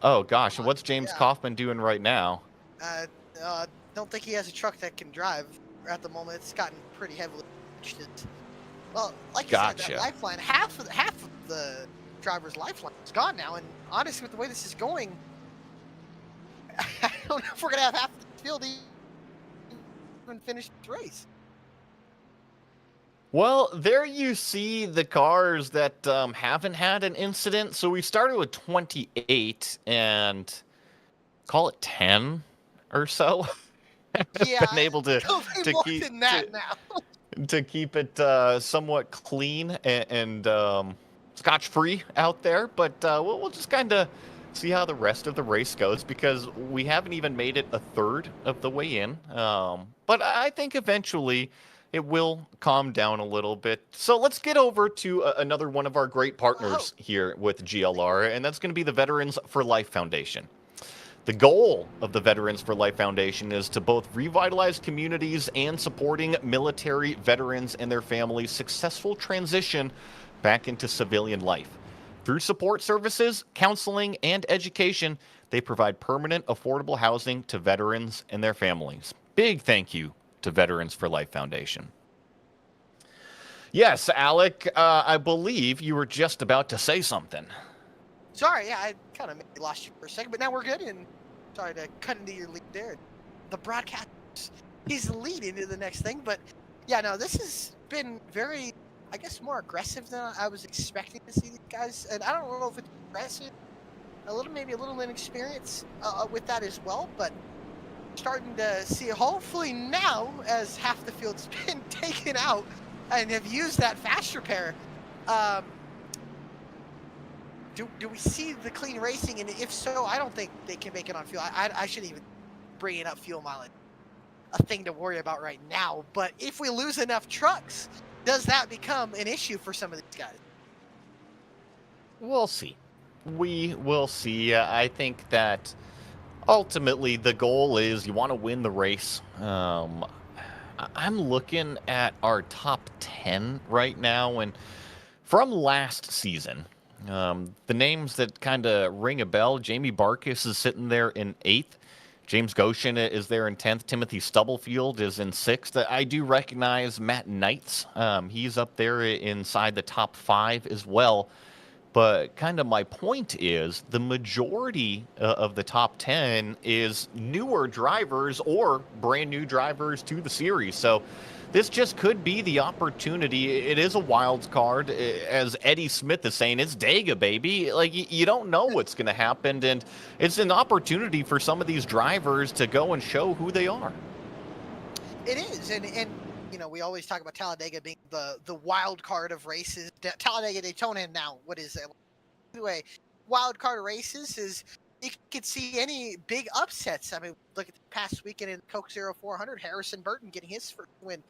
S2: Oh gosh, and
S3: get.
S2: what's James
S3: Yeah.
S2: Kaufman doing right now?
S3: Don't think he has a truck that can drive at the moment. It's gotten pretty heavily damaged. Well, like you said,
S2: Gotcha.
S3: that lifeline, half of the driver's lifeline is gone now. And honestly, with the way this is going, I don't know if we're gonna have half the field even finish the race.
S2: Well, there you see the cars that haven't had an incident. So we started with 28 and call it 10 or so.
S3: Yeah,
S2: Been able to
S3: it'll be more
S2: keep
S3: than that now.
S2: to keep it somewhat clean and scotch free out there. But we'll just kind of see how the rest of the race goes because we haven't even made it a third of the way in. But I think eventually it will calm down a little bit. So let's get over to another one of our great partners here with GLR, and that's going to be the Veterans for Life Foundation. The goal of the Veterans for Life Foundation is to both revitalize communities and supporting military veterans and their families' successful transition back into civilian life. Through support services, counseling, and education, they provide permanent, affordable housing to veterans and their families. Big thank you to Veterans for Life Foundation. Yes, Alec, I believe you were just about to say something.
S3: Sorry, yeah, I kind of maybe lost you for a second, but now we're good. And sorry to cut into your lead there. The broadcast, he's leading into the next thing, but yeah, no, this has been very, I guess, more aggressive than I was expecting to see these guys. And I don't know if it's aggressive, maybe a little inexperience with that as well, but starting to see hopefully now as half the field's been taken out and have used that fast repair. Do we see the clean racing? And if so, I don't think they can make it on fuel. I shouldn't even bring it up fuel mileage. A thing to worry about right now. But if we lose enough trucks, does that become an issue for some of these guys?
S2: We'll see. We will see. I think that ultimately the goal is you want to win the race. I'm looking at our top 10 right now, and from last season, the names that kind of ring a bell, Jamie Barkus is sitting there in 8th. James Goshen is there in 10th. Timothy Stubblefield is in 6th. I do recognize Matt Knights. He's up there inside the top 5 as well. But kind of my point is the majority of the top 10 is newer drivers or brand new drivers to the series. So this just could be the opportunity. It is a wild card. As Eddie Smith is saying, it's Dega, baby. Like, you don't know what's going to happen. And it's an opportunity for some of these drivers to go and show who they are.
S3: It is. And you know, we always talk about Talladega being the wild card of races. Talladega, Daytona, and now what is it? Anyway, wild card of races is you could see any big upsets. I mean, look at the past weekend in Coke 0400, Harrison Burton getting his first win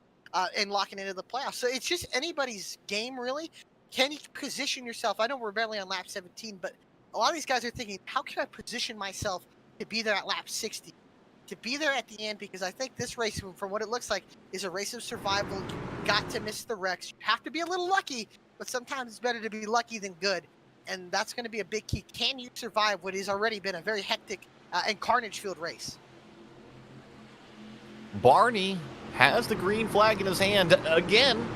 S3: and locking into the playoffs. So it's just anybody's game, really. Can you position yourself? I know we're barely on lap 17, but a lot of these guys are thinking, how can I position myself to be there at lap 60? To be there at the end, because I think this race, from what it looks like, is a race of survival. You've got to miss the wrecks. You have to be a little lucky, but sometimes it's better to be lucky than good. And that's going to be a big key. Can you survive what has already been a very hectic and carnage-filled race?
S2: Barney has the green flag in his hand again.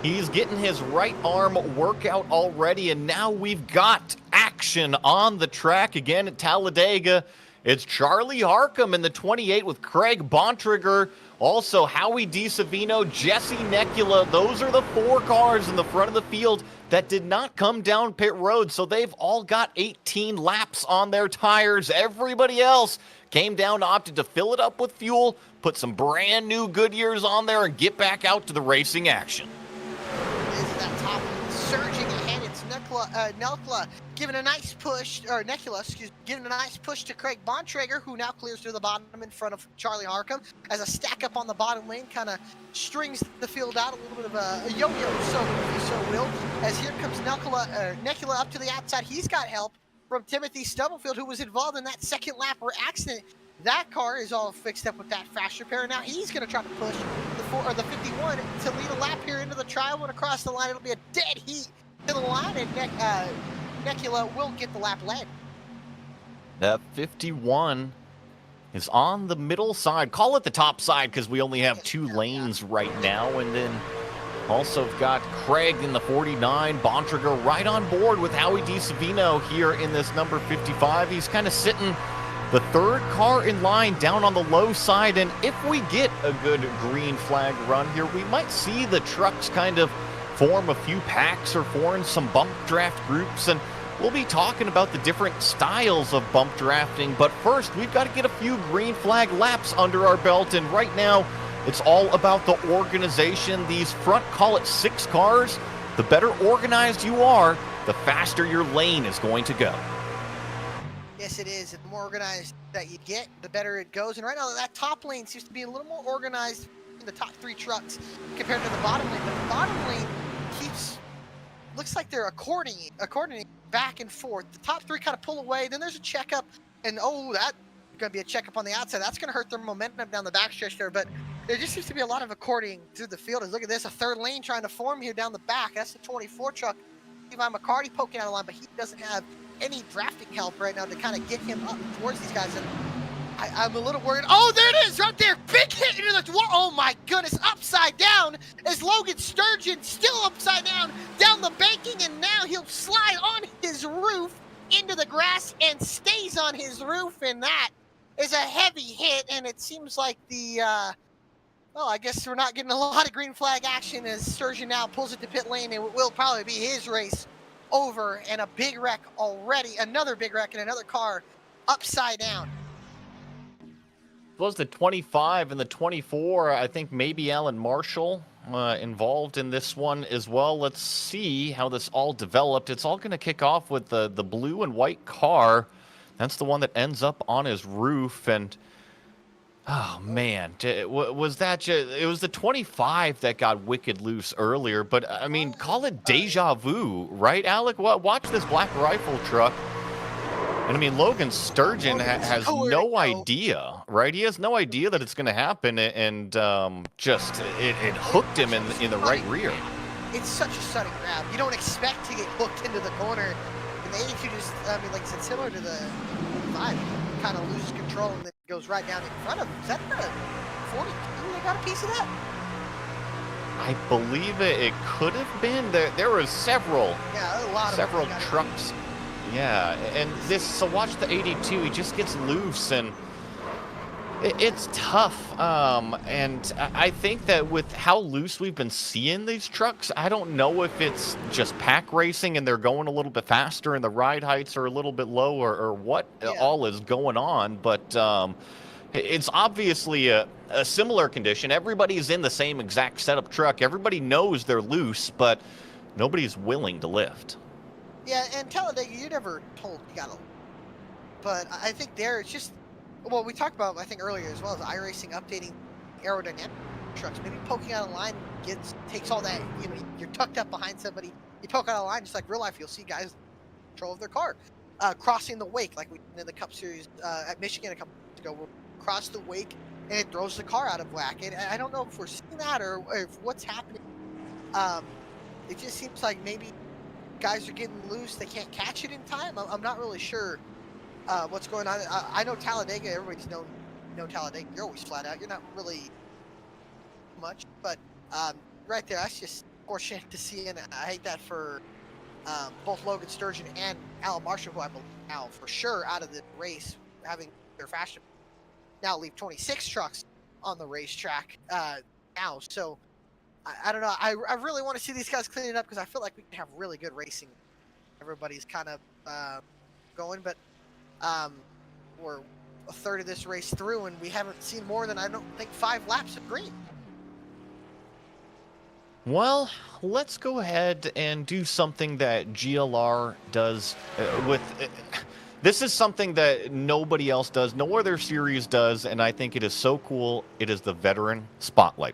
S2: He's getting his right arm workout already, and now we've got action on the track again at Talladega. It's Charlie Harcum in the 28 with Craig Bontrager. Also, Howie DiSavino, Jesse Necula. Those are the 4 cars in the front of the field that did not come down pit road. So they've all got 18 laps on their tires. Everybody else came down, opted to fill it up with fuel, put some brand new Goodyears on there, and get back out to the racing action.
S3: Is that top surging ahead? It's Necla Nelkla giving a nice push, or Necula, excuse me, giving a nice push to Craig Bontrager, who now clears through the bottom in front of Charlie Harcum as a stack up on the bottom lane kind of strings the field out, a little bit of a yo-yo, so if you so will, as here comes Necula up to the outside. He's got help from Timothy Stubblefield, who was involved in that second lap accident. That car is all fixed up with that fast repair. Now he's going to try to push the 51 to lead a lap here into the trial and across the line. It'll be a dead heat to the line, and Necula will get the lap led.
S2: That 51 is on the middle side. Call it the top side because we only have 2 lanes right now. And then also got Craig in the 49. Bontrager right on board with Howie DiSavino here in this number 55. He's kind of sitting the third car in line down on the low side. And if we get a good green flag run here, we might see the trucks kind of form a few packs or form some bump draft groups. And we'll be talking about the different styles of bump drafting. But first, we've got to get a few green flag laps under our belt. And right now, it's all about the organization. These front, call it 6 cars. The better organized you are, the faster your lane is going to go.
S3: Yes, it is. The more organized that you get, the better it goes. And right now, that top lane seems to be a little more organized in the top 3 trucks compared to the bottom lane. But the bottom lane looks like they're according back and forth. The top 3 kind of pull away. Then there's a checkup, and that's going to be a checkup on the outside. That's going to hurt their momentum down the backstretch there. But there just seems to be a lot of according through the field. Look at this, a third lane trying to form here down the back. That's the 24 truck. Levi McCarty poking out of line, but he doesn't have any drafting help right now to kind of get him up towards these guys. And I'm a little worried. Oh, there it is right there. Big hit into the wall. Oh my goodness, upside down as Logan Sturgeon still upside down the banking, and now he'll slide on his roof into the grass and stays on his roof, and that is a heavy hit. And it seems like I guess we're not getting a lot of green flag action as Sturgeon now pulls it to pit lane, and it will probably be his race over, and a big wreck already, another big wreck, and another car upside down.
S2: Was the 25 and the 24, I think maybe Alan Marshall involved in this one as well. Let's see how this all developed. It's all going to kick off with the blue and white car. That's the one that ends up on his roof. And oh man, was that it was the 25 that got wicked loose earlier. But I mean, call it deja vu, right, Alec? Watch this black rifle truck. And I mean, Logan Sturgeon has no idea, right? He has no idea that it's going to happen, and just it hooked him in the right rear.
S3: It's such a sudden grab. You don't expect to get hooked into the corner. And the 82 just, I mean, like I said, similar to the 5, kind of loses control and then goes right down in front of him. Is that the 42? They got a piece of that?
S2: I believe it could have been. There were several trucks. Yeah, and so watch the 82. He just gets loose, and it's tough. And I think that with how loose we've been seeing these trucks, I don't know if it's just pack racing and they're going a little bit faster and the ride heights are a little bit low, or what all is going on. But it's obviously a similar condition. Everybody's in the same exact setup truck. Everybody knows they're loose, but nobody's willing to lift.
S3: Yeah, and Talladega, you're never told you gotta. But I think there it's just, well, we talked about, I think earlier as well, as iRacing updating aerodynamic trucks, maybe poking out a line takes all that, you're tucked up behind somebody, you poke out a line, just like real life, you'll see guys control of their car, crossing the wake, like we did in the Cup Series at Michigan a couple months ago, we'll cross the wake and it throws the car out of whack. And I don't know if we're seeing that or if what's happening. It just seems like maybe guys are getting loose, they can't catch it in time. I'm not really sure what's going on. I know Talladega, everybody's known Talladega, you're always flat out, you're not really much, but right there, that's just fortunate to see, and I hate that for both Logan Sturgeon and Alan Marshall, who I believe now for sure out of the race, having their fashion now leave 26 trucks on the racetrack now. So I don't know. I really want to see these guys clean it up because I feel like we can have really good racing. Everybody's kind of going, but we're a third of this race through, and we haven't seen more than, I don't think, 5 laps of green.
S2: Well, let's go ahead and do something that GLR does with. This is something that nobody else does, no other series does, and I think it is so cool. It is the Veteran Spotlight.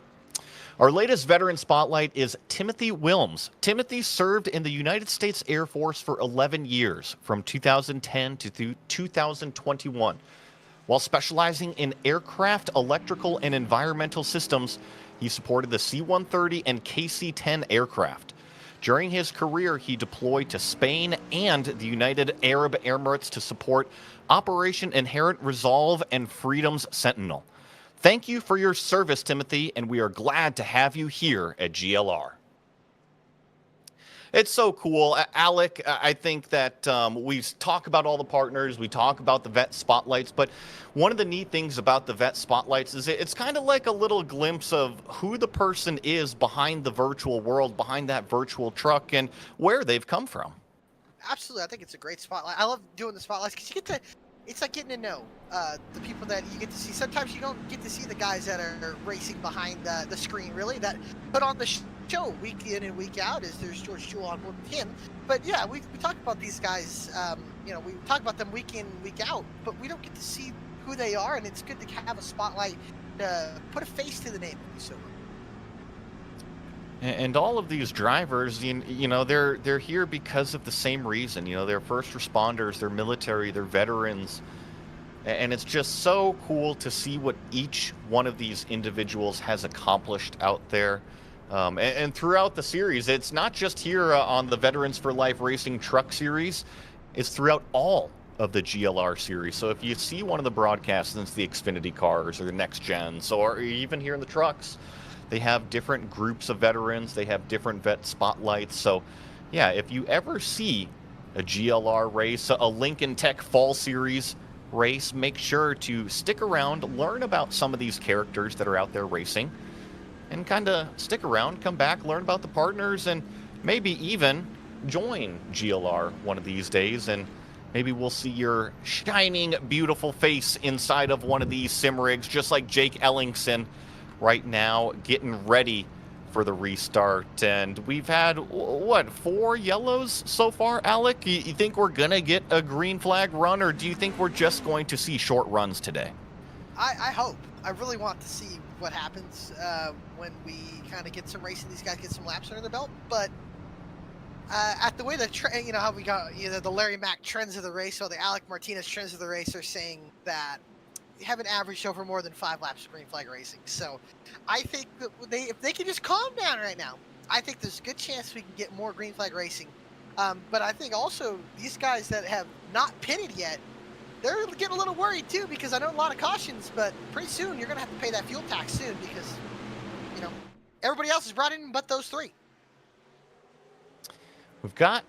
S2: Our latest Veteran Spotlight is Timothy Wilms. Timothy served in the United States Air Force for 11 years, from 2010 to 2021. While specializing in aircraft, electrical, and environmental systems, he supported the C-130 and KC-10 aircraft. During his career, he deployed to Spain and the United Arab Emirates to support Operation Inherent Resolve and Freedom's Sentinel. Thank you for your service, Timothy, and we are glad to have you here at GLR. It's so cool. Alec, I think that we talk about all the partners, we talk about the vet spotlights, but one of the neat things about the vet spotlights is it's kind of like a little glimpse of who the person is behind the virtual world, behind that virtual truck, and where they've come from.
S3: Absolutely, I think it's a great spotlight. I love doing the spotlights because you get to. It's like getting to know the people that you get to see. Sometimes you don't get to see the guys that are racing behind the screen, really, that put on the show week in and week out. As there's George Jewell on board with him. But yeah, we talk about these guys. We talk about them week in, week out, but we don't get to see who they are, and it's good to have a spotlight to put a face to the name. So.
S2: And all of these drivers, you know, they're here because of the same reason. You know, they're first responders, they're military, they're veterans. And it's just so cool to see what each one of these individuals has accomplished out there. And throughout the series, it's not just here on the Veterans for Life Racing Truck Series, it's throughout all of the GLR series. So if you see one of the broadcasts, it's the Xfinity cars or the Next Gens, or even here in the trucks, they have different groups of veterans. They have different vet spotlights. So, yeah, if you ever see a GLR race, a Lincoln Tech Fall Series race, make sure to stick around, learn about some of these characters that are out there racing, and kind of stick around, come back, learn about the partners, and maybe even join GLR one of these days. And maybe we'll see your shining, beautiful face inside of one of these sim rigs, just like Jake Ellingson right now, getting ready for the restart. And we've had, what, 4 yellows so far, Alec? You think we're going to get a green flag run, or do you think we're just going to see short runs today?
S3: I hope. I really want to see what happens when we kind of get some racing. These guys get some laps under their belt. But at the way how we got the Larry Mack trends of the race, or the Alec Martinez trends of the race, are saying that haven't averaged over more than 5 laps of green flag racing. So I think that if they can just calm down right now, I think there's a good chance we can get more green flag racing. But I think also these guys that have not pitted yet, they're getting a little worried too, because I know a lot of cautions, but pretty soon you're going to have to pay that fuel tax soon, because everybody else is brought in but those 3.
S2: We've got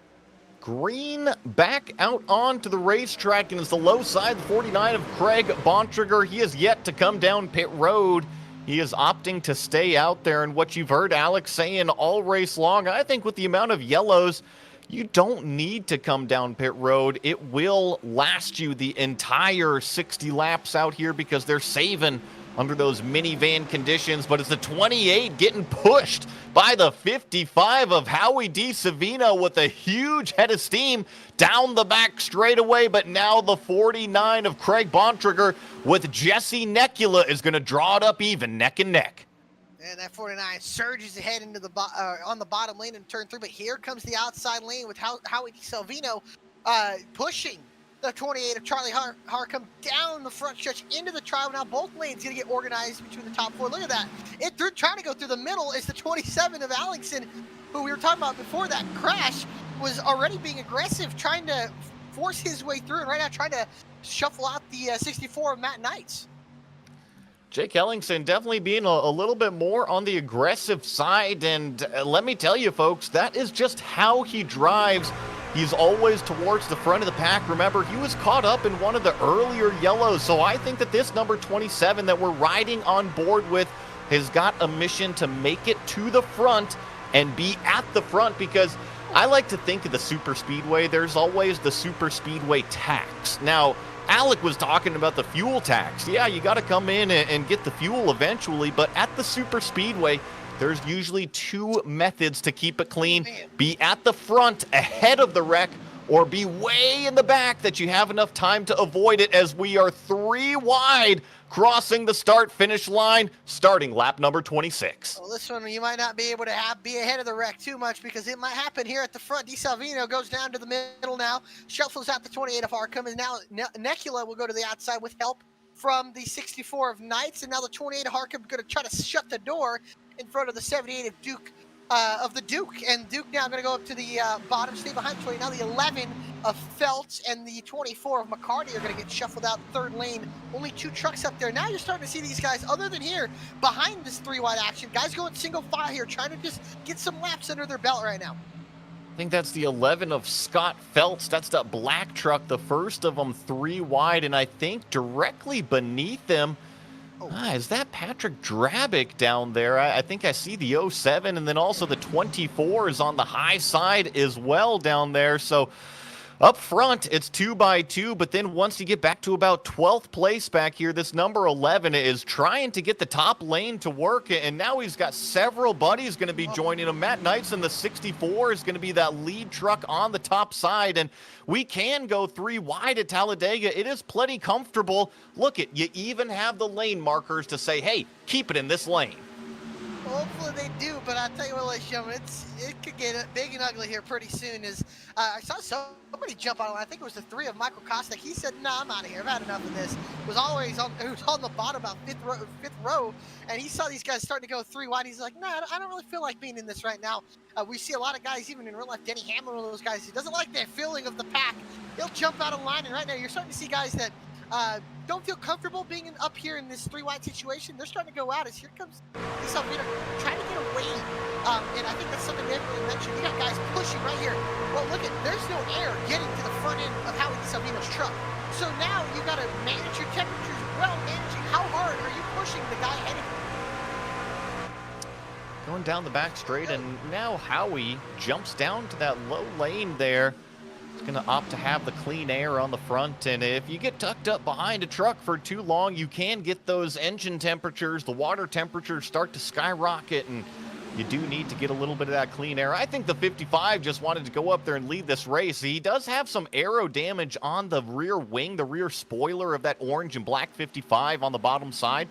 S2: green back out onto the racetrack, and it's the low side, the 49 of Craig Bontrager. He has yet to come down pit road. He is opting to stay out there, and what you've heard Alex saying all race long, I think with the amount of yellows, you don't need to come down pit road. It will last you the entire 60 laps out here, because they're saving under those minivan conditions. But it's the 28 getting pushed by the 55 of Howie DiSavino with a huge head of steam down the back straightaway. But now the 49 of Craig Bontrager with Jesse Necula is going to draw it up even, neck and neck.
S3: And that 49 surges ahead into on the bottom lane in turn 3. But here comes the outside lane with Howie DiSalvino pushing the 28 of Charlie Harcum down the front stretch into the trial. Now both lanes going to get organized between the top 4. Look at that. Trying to go through the middle is the 27 of Alexson, who we were talking about before that crash, was already being aggressive, trying to force his way through, and right now trying to shuffle out the 64 of Matt Knights.
S2: Jake Ellingson definitely being a little bit more on the aggressive side, and let me tell you folks, that is just how he drives. He's always towards the front of the pack. Remember, he was caught up in one of the earlier yellows, so I think that this number 27 that we're riding on board with has got a mission to make it to the front and be at the front, because I like to think of the super speedway, there's always the super speedway tax. Now, Alec was talking about the fuel tax. Yeah, you got to come in and get the fuel eventually, but at the super speedway, There's usually two methods to keep it clean.
S3: Man.
S2: Be at the front ahead of the wreck, or be way in the back that you have enough time to avoid it, as we are 3 wide crossing the start-finish line, starting lap number 26.
S3: Well, this one you might not be able to be ahead of the wreck too much, because it might happen here at the front. DiSalvino goes down to the middle now, shuffles out the 28 of Arkham, and now Necula will go to the outside with help from the 64 of Knights, and now the 28 of Arkham going to try to shut the door in front of the 78 of Duke. And Duke now going to go up to the bottom, stay behind 20. Now the 11 of Feltz and the 24 of McCarty are going to get shuffled out third lane. Only 2 trucks up there. Now you're starting to see these guys, other than here, behind this 3 wide action. Guys going single file here, trying to just get some laps under their belt right now.
S2: I think that's the 11 of Scott Feltz. That's that black truck, the first of them 3 wide, and I think directly beneath them, is that Patrick Drabick down there? I think I see the 07, and then also the 24 is on the high side as well down there. So up front, it's 2 by 2, but then once you get back to about 12th place back here, this number 11 is trying to get the top lane to work, and now he's got several buddies going to be joining him. Matt Knights in the 64 is going to be that lead truck on the top side, and we can go 3 wide at Talladega. It is plenty comfortable. Look, you even have the lane markers to say, hey, keep it in this lane.
S3: Hopefully they do, but I'll tell you what, ladies and gentlemen, it could get big and ugly here pretty soon. As I saw somebody jump on, I think it was the 3 of Michael Kostek. He said, "No, I'm out of here. I've had enough of this." It was on the bottom, about fifth row, and he saw these guys starting to go 3 wide. He's like, "No, I don't really feel like being in this right now." We see a lot of guys, even in real life. Denny Hamlin, one of those guys, he doesn't like that feeling of the pack. He'll jump out of line, and right now you're starting to see guys that don't feel comfortable being up here in this 3 wide situation. They're starting to go out as here comes DiSalvino trying to get away. And I think that's something they haven't really mentioned. You got guys pushing right here. Well, look there's no air getting to the front end of Howie DiSalvino's truck. So now you got to manage your temperatures well, managing how hard are you pushing the guy ahead of you.
S2: Going down the back straight, and now Howie jumps down to that low lane there. He's going to opt to have the clean air on the front, and if you get tucked up behind a truck for too long, you can get those engine temperatures, the water temperatures start to skyrocket, and you do need to get a little bit of that clean air. I think the 55 just wanted to go up there and lead this race. He does have some aero damage on the rear wing, the rear spoiler of that orange and black 55 on the bottom side.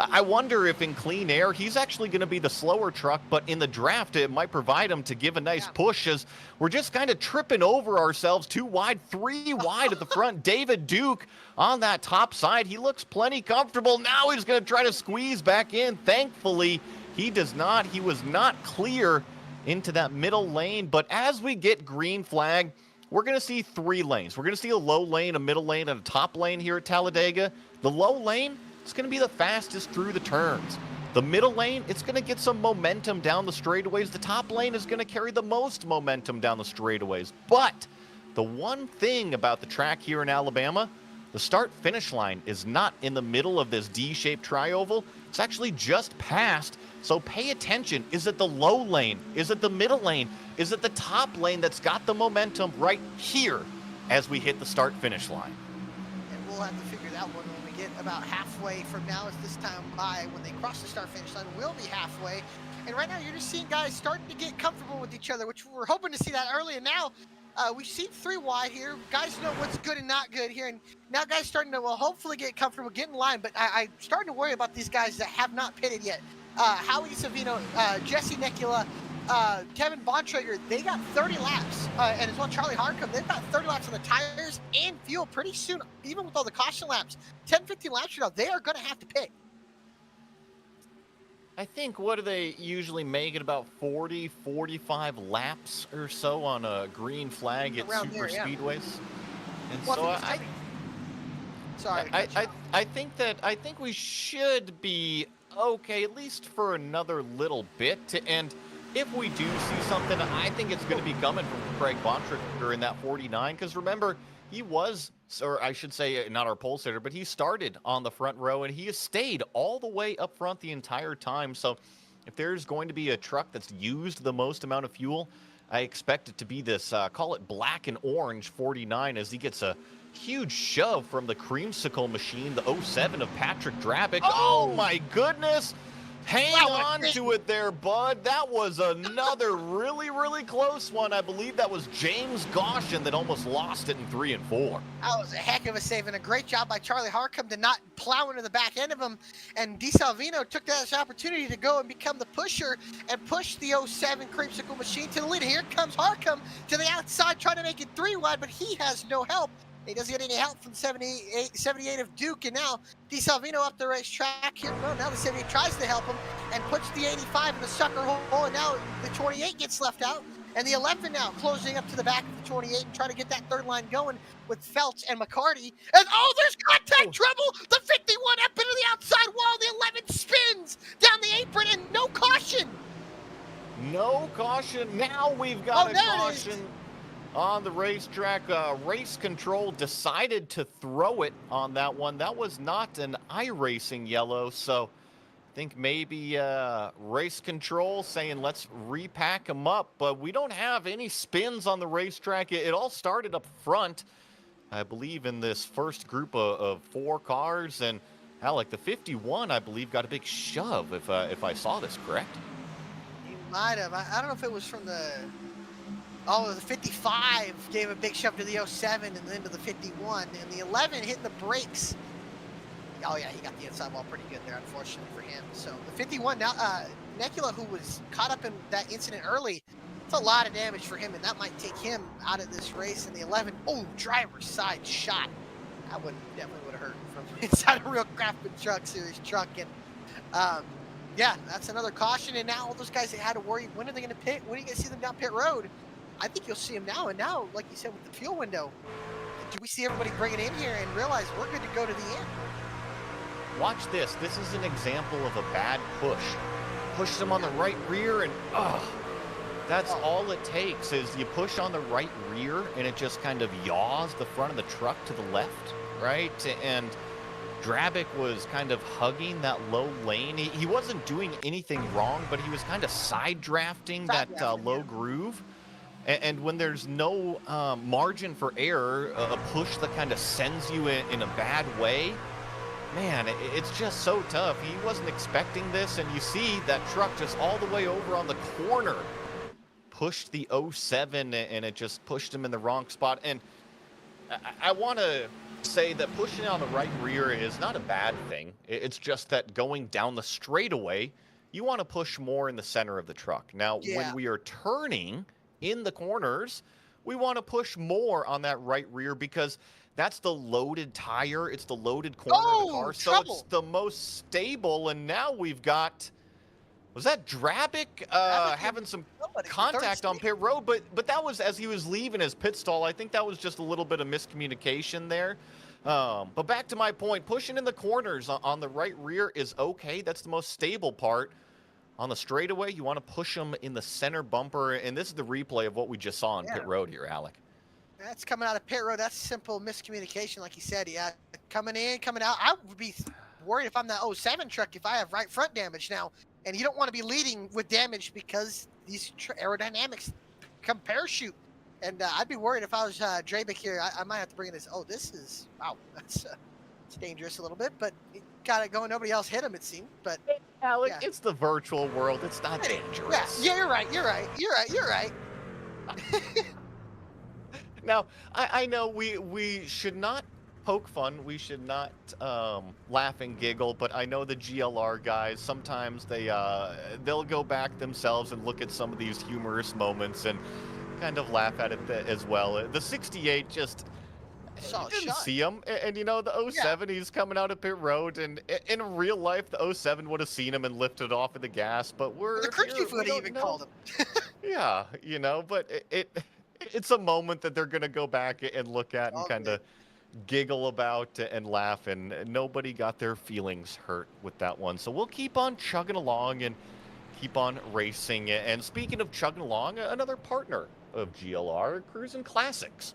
S2: I wonder if in clean air, he's actually going to be the slower truck, but in the draft, it might provide him to give a nice push, as we're just kind of tripping over ourselves. 2 wide, 3 wide at the front. David Duke on that top side. He looks plenty comfortable. Now he's going to try to squeeze back in. Thankfully, he does not. He was not clear into that middle lane, but as we get green flag, we're going to see 3 lanes. We're going to see a low lane, a middle lane, and a top lane here at Talladega. The low lane, it's going to be the fastest through the turns. The middle lane, it's going to get some momentum down the straightaways. The top lane is going to carry the most momentum down the straightaways. But the one thing about the track here in Alabama, the start-finish line is not in the middle of this D-shaped trioval. It's actually just past. So pay attention. Is it the low lane? Is it the middle lane? Is it the top lane that's got the momentum right here as we hit the start-finish line?
S3: And we'll have to figure that one when we get about halfway from now as this time by. When they cross the start-finish line, we'll be halfway. And right now, you're just seeing guys starting to get comfortable with each other, which we're hoping to see that early. And now, we've seen 3 wide here. Guys know what's good and not good here. And now guys starting to, well, hopefully get comfortable, get in line. But I'm starting to worry about these guys that have not pitted yet. Howie Savino, Jesse Necula, Kevin Bontrager, they got 30 laps. And as well, Charlie Harcum, they've got 30 laps on the tires and fuel pretty soon, even with all the caution laps. 10, 15 laps from now, they are going to have to pit.
S2: I think, what do they usually make it, about 40, 45 laps or so on a green flag at
S3: Around
S2: super
S3: there, yeah.
S2: speedways? And
S3: Well,
S2: so
S3: Sorry.
S2: I think we should be okay, at least for another little bit. And if we do see something, I think it's going to be coming from Craig Bontrager in that 49. Because remember, he was, or I should say, not our pole sitter, but he started on the front row, and he has stayed all the way up front the entire time. So if there's going to be a truck that's used the most amount of fuel, I expect it to be this, call it black and orange 49, as he gets a huge shove from the creamsicle machine, the 07 of Patrick Drabick. Oh my goodness! Hang
S3: Wow, what a
S2: on
S3: great-
S2: to it there, bud. That was another really, really close one. I believe that was James Goshen that almost lost it in 3 and 4.
S3: That was a heck of a save and a great job by Charlie Harcum to not plow into the back end of him. And DiSalvino took that as an opportunity to go and become the pusher and push the 07 Creamsicle Machine to the lead. Here comes Harcum to the outside trying to make it 3 wide, but he has no help. He doesn't get any help from 78 of Duke, and now DiSalvino up the racetrack here. Well, now the 78 tries to help him and puts the 85 in the sucker hole, and now the 28 gets left out. And the 11 now closing up to the back of the 28 and trying to get that third line going with Feltz and McCarty. And oh, there's contact trouble. The 51 up into the outside wall. The 11 spins down the apron and no caution.
S2: No caution. Now we've got a
S3: there it is.
S2: caution on the racetrack. Race control decided to throw it on that one. That was not an iRacing yellow, so I think maybe race control saying let's repack them up, but we don't have any spins on the racetrack. It all started up front, I believe, in this first group of 4 cars, and Alec, the 51, I believe, got a big shove, if I saw this correct.
S3: He might have. I don't know if it was from the. Oh, the 55 gave a big shove to the 07 and then to the 51, and the 11 hitting the brakes. Oh yeah, he got the inside wall pretty good there, unfortunately for him. So the 51 now, Nekula, who was caught up in that incident early, it's a lot of damage for him, and that might take him out of this race. And the 11, oh, driver's side shot. That definitely would have hurt from inside a real Craftsman Truck Series truck. And yeah, that's another caution. And now all those guys that had to worry, when are they going to pit? When are you going to see them down pit road? I think you'll see them now. And now, like you said, with the fuel window, do we see everybody bring it in here and realize we're good to go to the end?
S2: Watch this. This is an example of a bad push. Push them on the right rear, and that's all it takes is you push on the right rear, and it just kind of yaws the front of the truck to the left, right? And Drabick was kind of hugging that low lane. He wasn't doing anything wrong, but he was kind of side drafting that low groove. And when there's no margin for error, a push that kind of sends you in a bad way, man, it's just so tough. He wasn't expecting this, and you see that truck just all the way over on the corner pushed the 07, and it just pushed him in the wrong spot. And I want to say that pushing on the right rear is not a bad thing. It's just that going down the straightaway, you want to push more in the center of the truck. Now, when we are turning in the corners, we want to push more on that right rear because that's the loaded tire. It's the loaded corner of the car. So it's the most stable. And now we've got, was that Drabick having some contact on pit road? But that was as he was leaving his pit stall. I think that was just a little bit of miscommunication there. But back to my point, pushing in the corners on the right rear is okay. That's the most stable part. On the straightaway, you want to push them in the center bumper. And this is the replay of what we just saw on pit road here, Alec.
S3: That's coming out of pit road. That's simple miscommunication, like you said. Yeah, coming in, coming out. I would be worried if I'm that 07 truck if I have right front damage now. And you don't want to be leading with damage because these aerodynamics come parachute. And I'd be worried if I was Drabick here. I might have to bring in this. Oh, this is, wow, that's it's dangerous a little bit. But it got it going. Nobody else hit him, it seemed. But
S2: Alec, it's the virtual world. It's not dangerous.
S3: Yeah, you're right. You're right.
S2: Now, I know we should not poke fun. We should not laugh and giggle, but I know the GLR guys, sometimes they'll go back themselves and look at some of these humorous moments and kind of laugh at it as well. The 68 just didn't see him. And you know, the 07, he's coming out of pit road, and in real life, the 07 would have seen him and lifted off of the gas, but the
S3: Krinsky foot even called him.
S2: Yeah, you know, but it's a moment that they're going to go back and look at and kind of giggle about and laugh, and nobody got their feelings hurt with that one. So we'll keep on chugging along and keep on racing. And speaking of chugging along, another partner of GLR, Cruisin' Classics.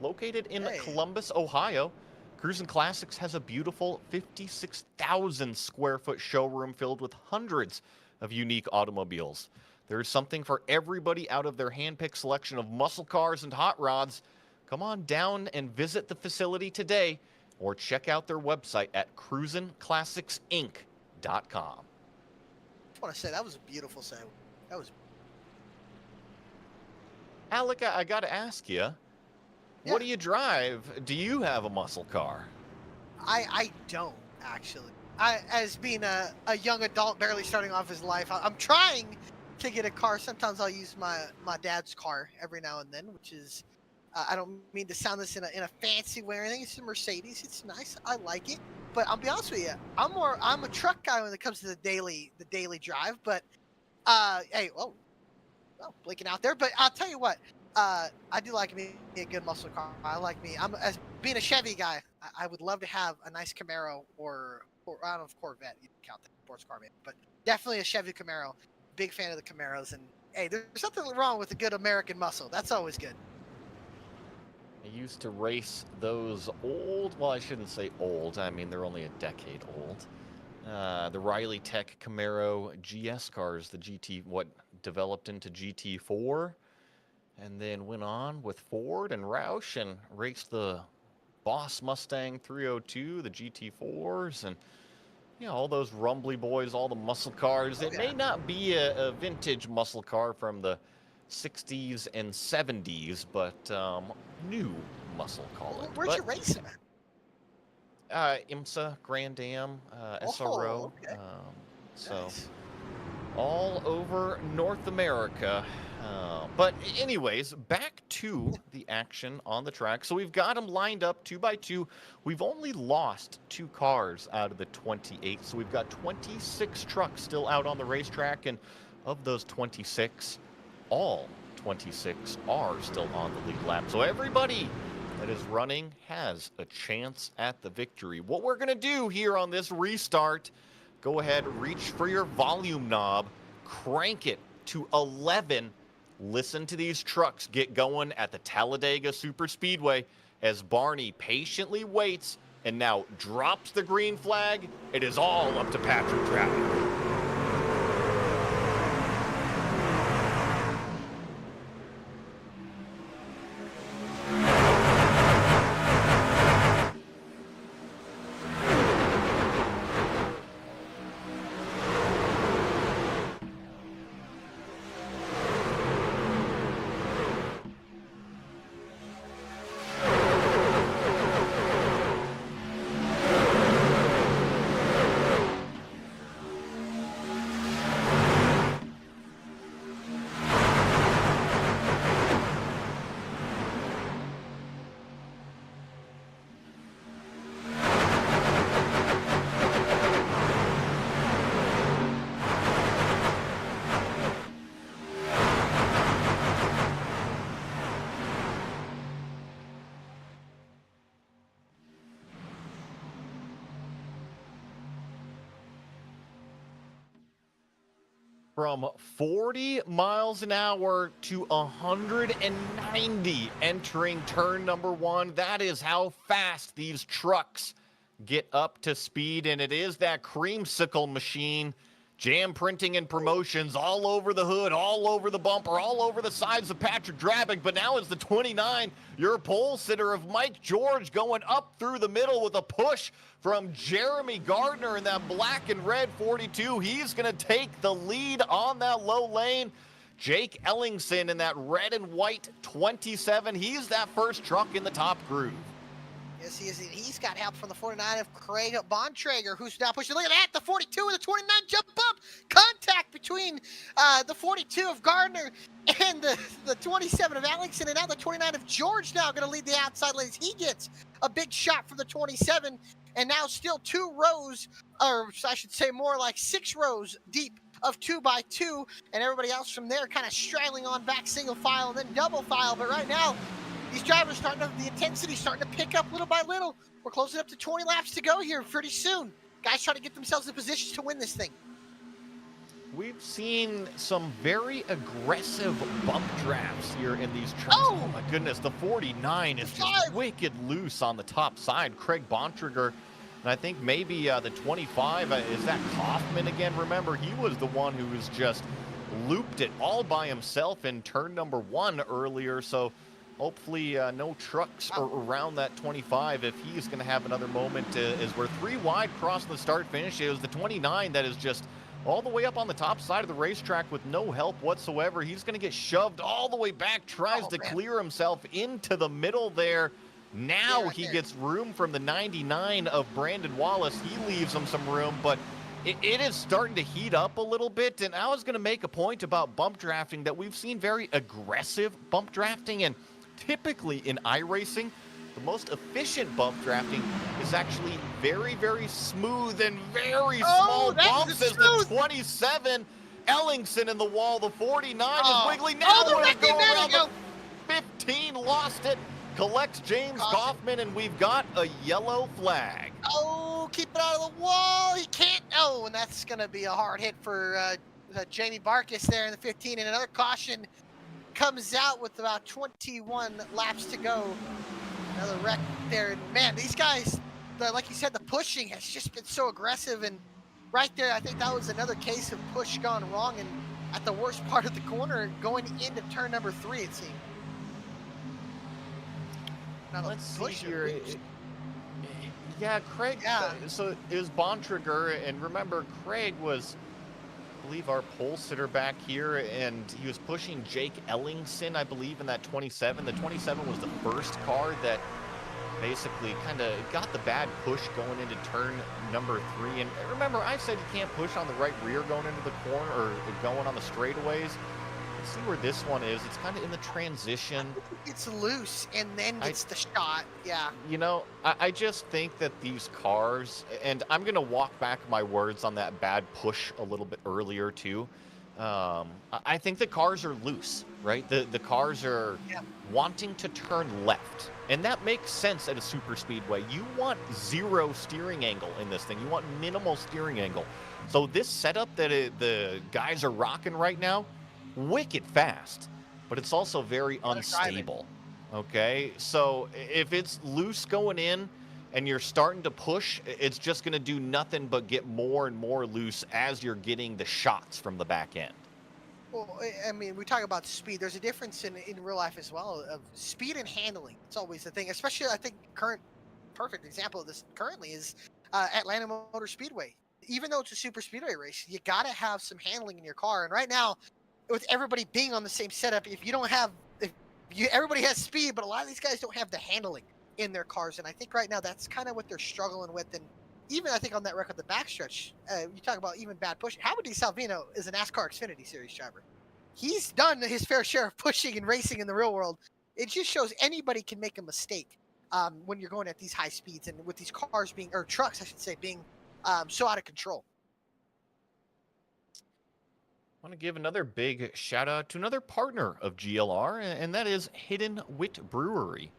S2: Located in Columbus, Ohio, Cruisin' Classics has a beautiful 56,000 square foot showroom filled with hundreds of unique automobiles. There's something for everybody out of their hand-picked selection of muscle cars and hot rods. Come on down and visit the facility today or check out their website at cruisinclassicsinc.com.
S3: just want to say that was a beautiful save. That was.
S2: Alec, I got to ask you,
S3: Yeah.
S2: what do you drive? Do you have a muscle car?
S3: I don't actually. As being a young adult barely starting off his life, I'm trying to get a car. Sometimes I'll use my dad's car every now and then, which is I don't mean to sound this in a fancy way or anything. It's a Mercedes. It's nice. I like it. But I'll be honest with you, I'm a truck guy when it comes to the daily drive. But hey, blinking out there. But I'll tell you what, I do like me a good muscle car. I like me. As being a Chevy guy, I would love to have a nice Camaro or I don't know if Corvette, you can count that sports car maybe, but definitely a Chevy Camaro. Big fan of the Camaros. And hey, there's nothing wrong with a good American muscle. That's always good.
S2: I used to race those old, well, I shouldn't say old. I mean, they're only a decade old. The Riley Tech Camaro GS cars, the GT, what developed into GT4, and then went on with Ford and Roush and raced the Boss Mustang 302, the GT4s, and all those rumbly boys, all the muscle cars. It may not be a vintage muscle car from the 60s and 70s, but new muscle, call it.
S3: Where'd you race him at?
S2: IMSA, Grand Am, SRO.
S3: Okay.
S2: So
S3: Nice.
S2: all over North America. But anyways, back to the action on the track. So we've got them lined up 2 by 2. We've only lost 2 cars out of the 28. So we've got 26 trucks still out on the racetrack. And of those 26, all 26 are still on the lead lap. So everybody that is running has a chance at the victory. What we're going to do here on this restart, go ahead, reach for your volume knob, crank it to 11. Listen to these trucks get going at the Talladega Superspeedway as Barney patiently waits and now drops the green flag. It is all up to Patrick Draven. From 40 miles an hour to 190 entering turn number 1. That is how fast these trucks get up to speed, and it is that creamsicle machine. Jam printing and promotions all over the hood, all over the bumper, all over the sides of Patrick Drabick. But now it's the 29, your pole sitter of Mike George, going up through the middle with a push from Jeremy Gardner in that black and red 42. He's going to take the lead on that low lane. Jake Ellingson in that red and white 27. He's that first truck in the top groove.
S3: Yes, he is. He's got help from the 49 of Craig Bontrager, who's now pushing. Look at that. The 42 and the 29 jump up. Contact between the 42 of Gardner and the 27 of Ellingson. And now the 29 of George now going to lead the outside lanes. He gets a big shot from the 27. And now still 2 rows, or I should say more like 6 rows deep of 2 by 2. And everybody else from there kind of straggling on back single file and then double file. But right now, these drivers the intensity starting to pick up little by little. We're closing up to 20 laps to go here pretty soon. Guys trying to get themselves in positions to win this thing.
S2: We've seen some very aggressive bump drafts here in these trucks. Oh my goodness, the 49 is just wicked loose on the top side. Craig Bontrager, and I think maybe the 25, is that Kaufman again? Remember, he was the one who was just looped it all by himself in turn number 1 earlier. So hopefully no trucks are around that 25 if he's going to have another moment as we're 3 wide crossing the start finish. It was the 29 that is just all the way up on the top side of the racetrack with no help whatsoever. He's going to get shoved all the way back, tries to clear himself into the middle there. Now
S3: right
S2: he
S3: there.
S2: gets room from the 99 of Brandon Wallace. He leaves him some room, but it is starting to heat up a little bit. And I was going to make a point about bump drafting, that we've seen very aggressive bump drafting. And typically in iRacing, the most efficient bump drafting is actually very, very smooth and very small bumps, as the 27 Ellingson in the wall. The 49 is wiggling. Now
S3: the
S2: we're
S3: wrecking,
S2: going
S3: there
S2: around
S3: we go.
S2: the 15, lost it. Collects James
S3: Caution.
S2: Kaufman, and we've got a yellow flag.
S3: Oh, keep it out of the wall. He can't. Oh, and that's going to be a hard hit for Jamie Barkas there in the 15. And another caution comes out with about 21 laps to go. Another wreck there. And man, these guys, like you said, the pushing has just been so aggressive. And right there, I think that was another case of push gone wrong and at the worst part of the corner going into turn number 3, it seemed. Now
S2: Let's see
S3: push
S2: here. Yeah, Craig.
S3: Yeah.
S2: So it was Bontrager, and remember, Craig was, I believe, our pole sitter back here, and he was pushing Jake Ellingson, I believe, in that 27. The 27 was the first car that basically kind of got the bad push going into turn number 3. And remember, I said you can't push on the right rear going into the corner or going on the straightaways. Let's see where this one is. It's kind of in the transition.
S3: It's loose and then gets the shot. Yeah.
S2: You know, I just think that these cars, and I'm going to walk back my words on that bad push a little bit earlier too. I think the cars are loose, right? The cars are wanting to turn left. And that makes sense at a super speedway. You want zero steering angle in this thing. You want minimal steering angle. So this setup that the guys are rocking right now, wicked fast, but it's also very unstable. Okay, so if it's loose going in and you're starting to push, it's just going to do nothing but get more and more loose as you're getting the shots from the back end.
S3: Well, I mean, we talk about speed. There's a difference in real life as well of speed and handling. It's always the thing, especially I think perfect example of this currently is Atlanta Motor Speedway. Even though it's a super speedway race, you got to have some handling in your car. And right now, with everybody being on the same setup, if you don't have, everybody has speed, but a lot of these guys don't have the handling in their cars. And I think right now that's kind of what they're struggling with. And even I think on that record, the backstretch, you talk about even bad pushing. Howard Salvino is a NASCAR Xfinity Series driver. He's done his fair share of pushing and racing in the real world. It just shows anybody can make a mistake when you're going at these high speeds and with these cars being, or trucks, I should say, being so out of control.
S2: I want to give another big shout out to another partner of GLR, and that is Hidden Wit Brewery.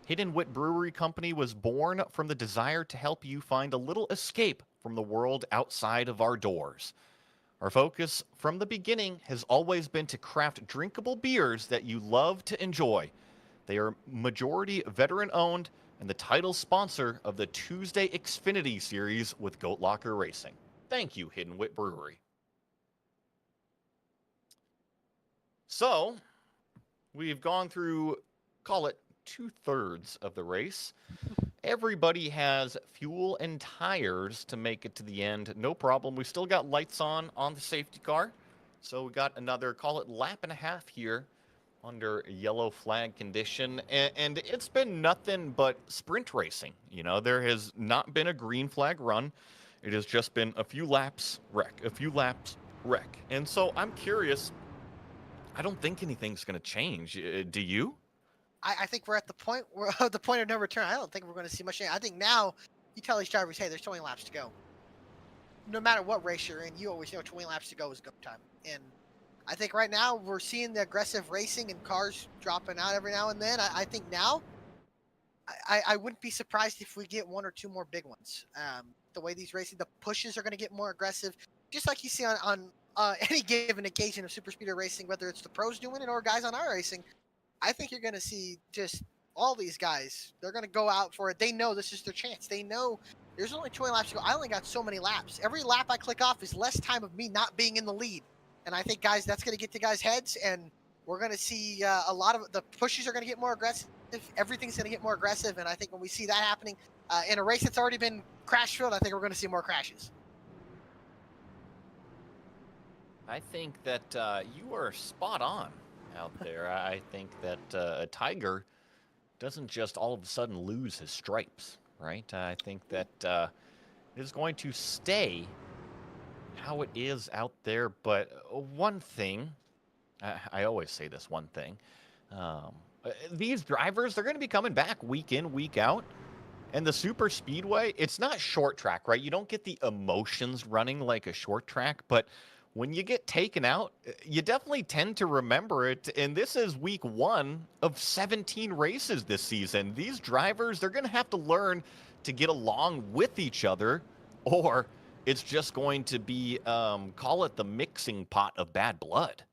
S2: Hidden Wit Brewery Company was born from the desire to help you find a little escape from the world outside of our doors. Our focus from the beginning has always been to craft drinkable beers that you love to enjoy. They are majority veteran owned and the title sponsor of the Tuesday Xfinity Series with Goat Locker Racing. Thank you, Hidden Wit Brewery. So, we've gone through, call it 2/3 of the race. Everybody has fuel and tires to make it to the end. No problem. We still got lights on the safety car. So we got another, call it lap and a half here under yellow flag condition. And it's been nothing but sprint racing. You know, there has not been a green flag run. It has just been a few laps, wreck, a few laps, wreck. And so I'm curious. I don't think anything's going to change. Do you?
S3: I think we're at the point of no return. I don't think we're going to see much change. I think now you tell these drivers, hey, there's 20 laps to go. No matter what race you're in, you always know 20 laps to go is go time. And I think right now we're seeing the aggressive racing and cars dropping out every now and then. I think now I wouldn't be surprised if we get one or two more big ones. The way these racing, the pushes are going to get more aggressive, just like you see on any given occasion of super speeder racing, whether it's the pros doing it or guys on iRacing. I think you're going to see just all these guys. They're going to go out for it. They know this is their chance. They know there's only 20 laps to go. I only got so many laps. Every lap I click off is less time of me not being in the lead. And I think, guys, that's going to get to guys' heads, and we're going to see a lot of the pushes are going to get more aggressive. Everything's going to get more aggressive, and I think when we see that happening in a race that's already been crash-filled, I think we're going to see more crashes.
S2: I think that you are spot on out there. I think that a tiger doesn't just all of a sudden lose his stripes, right? I think that it is going to stay how it is out there. But one thing, I always say this one thing. Um, these drivers, they're going to be coming back week in, week out. And the super speedway, it's not short track, right? You don't get the emotions running like a short track, but when you get taken out, you definitely tend to remember it. And this is week 1 of 17 races this season. These drivers, they're going to have to learn to get along with each other, or it's just going to be, call it the mixing pot of bad blood.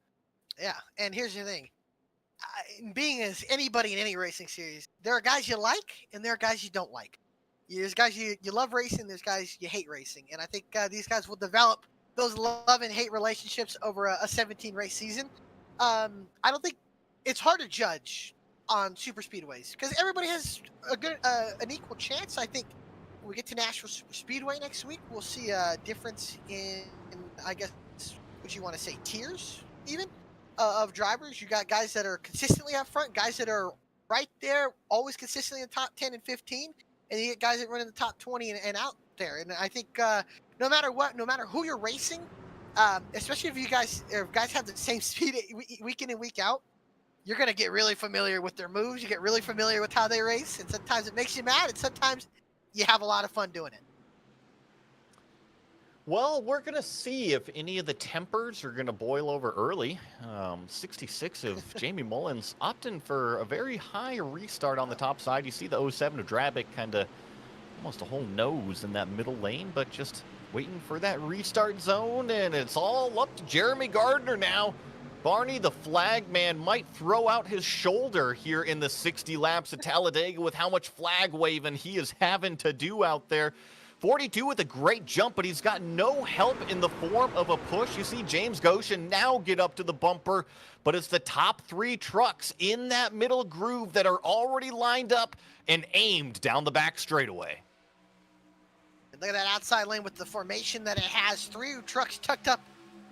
S3: Yeah, and here's the thing. Being as anybody in any racing series, there are guys you like and there are guys you don't like. There's guys you love racing, there's guys you hate racing. And I think these guys will develop those love and hate relationships over a 17 race season. I don't think it's hard to judge on super speedways because everybody has a good an equal chance. I think when we get to Nashville Super Speedway next week, we'll see a difference in I guess what you want to say, tiers even of drivers. You got guys that are consistently up front, guys that are right there, always consistently in the top 10 and 15, and you get guys that run in the top 20 and out there. And I think no matter what, no matter who you're racing, especially if guys have the same speed week in and week out, you're going to get really familiar with their moves. You get really familiar with how they race, and sometimes it makes you mad, and sometimes you have a lot of fun doing it.
S2: Well, we're going to see if any of the tempers are going to boil over early. 66 of Jamie Mullins opting for a very high restart on the top side. You see the 07 of Drabick kind of almost a whole nose in that middle lane, but just waiting for that restart zone, and it's all up to Jeremy Gardner now. Barney, the flag man, might throw out his shoulder here in the 60 laps at Talladega with how much flag waving he is having to do out there. 42 with a great jump, but he's got no help in the form of a push. You see James Goshen now get up to the bumper, but it's the top 3 trucks in that middle groove that are already lined up and aimed down the back straightaway.
S3: And look at that outside lane with the formation that it has. 3 trucks tucked up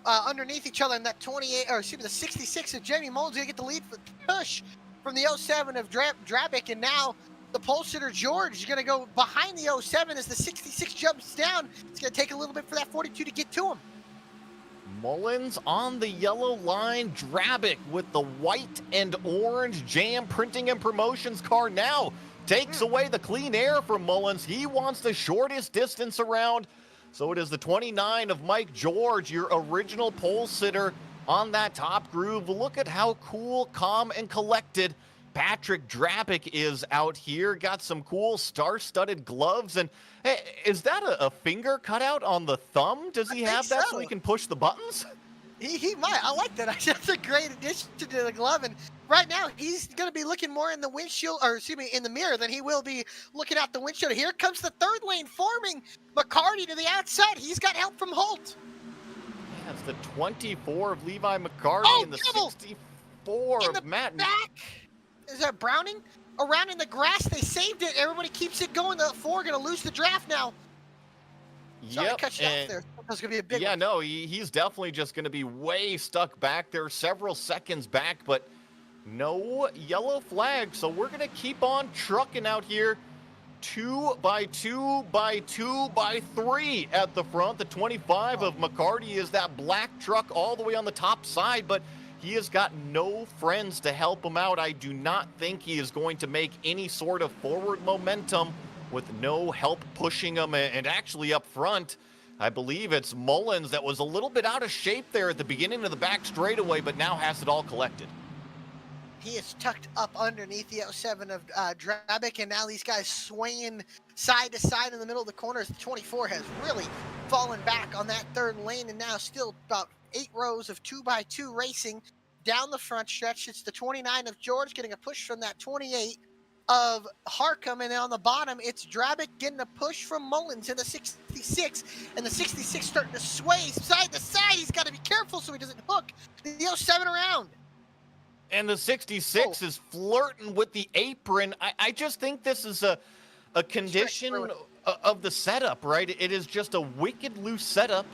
S3: underneath each other, and that 28, or excuse me, the 66 of Jamie Mullins gonna get the lead for the push from the 07 of Drabick, and now the pole sitter George is going to go behind the 07 as the 66 jumps down. It's going to take a little bit for that 42 to get to him.
S2: Mullins on the yellow line. Drabick with the white and orange Jam Printing and Promotions car now takes away the clean air from Mullins. He wants the shortest distance around. So it is the 29 of Mike George, your original pole sitter on that top groove. Look at how cool, calm, and collected Patrick Drabick is out here. Got some cool star-studded gloves. And hey, is that a finger cutout on the thumb? Does he have that so he can push the buttons?
S3: He might. I like that. That's a great addition to the glove. And right now, he's going to be looking more in the windshield, or excuse me, in the mirror than he will be looking out the windshield. Here comes the third lane forming. McCarty to the outside. He's got help from Holt.
S2: Yeah, it's the 24 of Levi McCarty and the 64
S3: in
S2: of Matt.
S3: Back. Is that Browning? Around in the grass, they saved it. Everybody keeps it going. The 4 going to lose the draft now. Sorry to cut you off there. That's going to be a big one.
S2: No, he's definitely just going to be way stuck back there, several seconds back, but no yellow flag. So we're going to keep on trucking out here. 2 by 2 by 2 by 3 at the front. The 25 of McCarty is that black truck all the way on the top side, but he has got no friends to help him out. I do not think he is going to make any sort of forward momentum with no help pushing him. And actually up front, I believe it's Mullins that was a little bit out of shape there at the beginning of the back straightaway, but now has it all collected.
S3: He is tucked up underneath the 07 of Drabick, and now these guys swinging side to side in the middle of the corners. The 24 has really fallen back on that third lane, and now still about 8 rows of 2 by 2 racing down the front stretch. It's the 29 of George getting a push from that 28 of Harcum, and then on the bottom, it's Drabick getting a push from Mullins in the 66, and the 66 starting to sway side to side. He's got to be careful so he doesn't hook the 07 around.
S2: And the 66 is flirting with the apron. I just think this is a condition of the setup, right? It is just a wicked loose setup.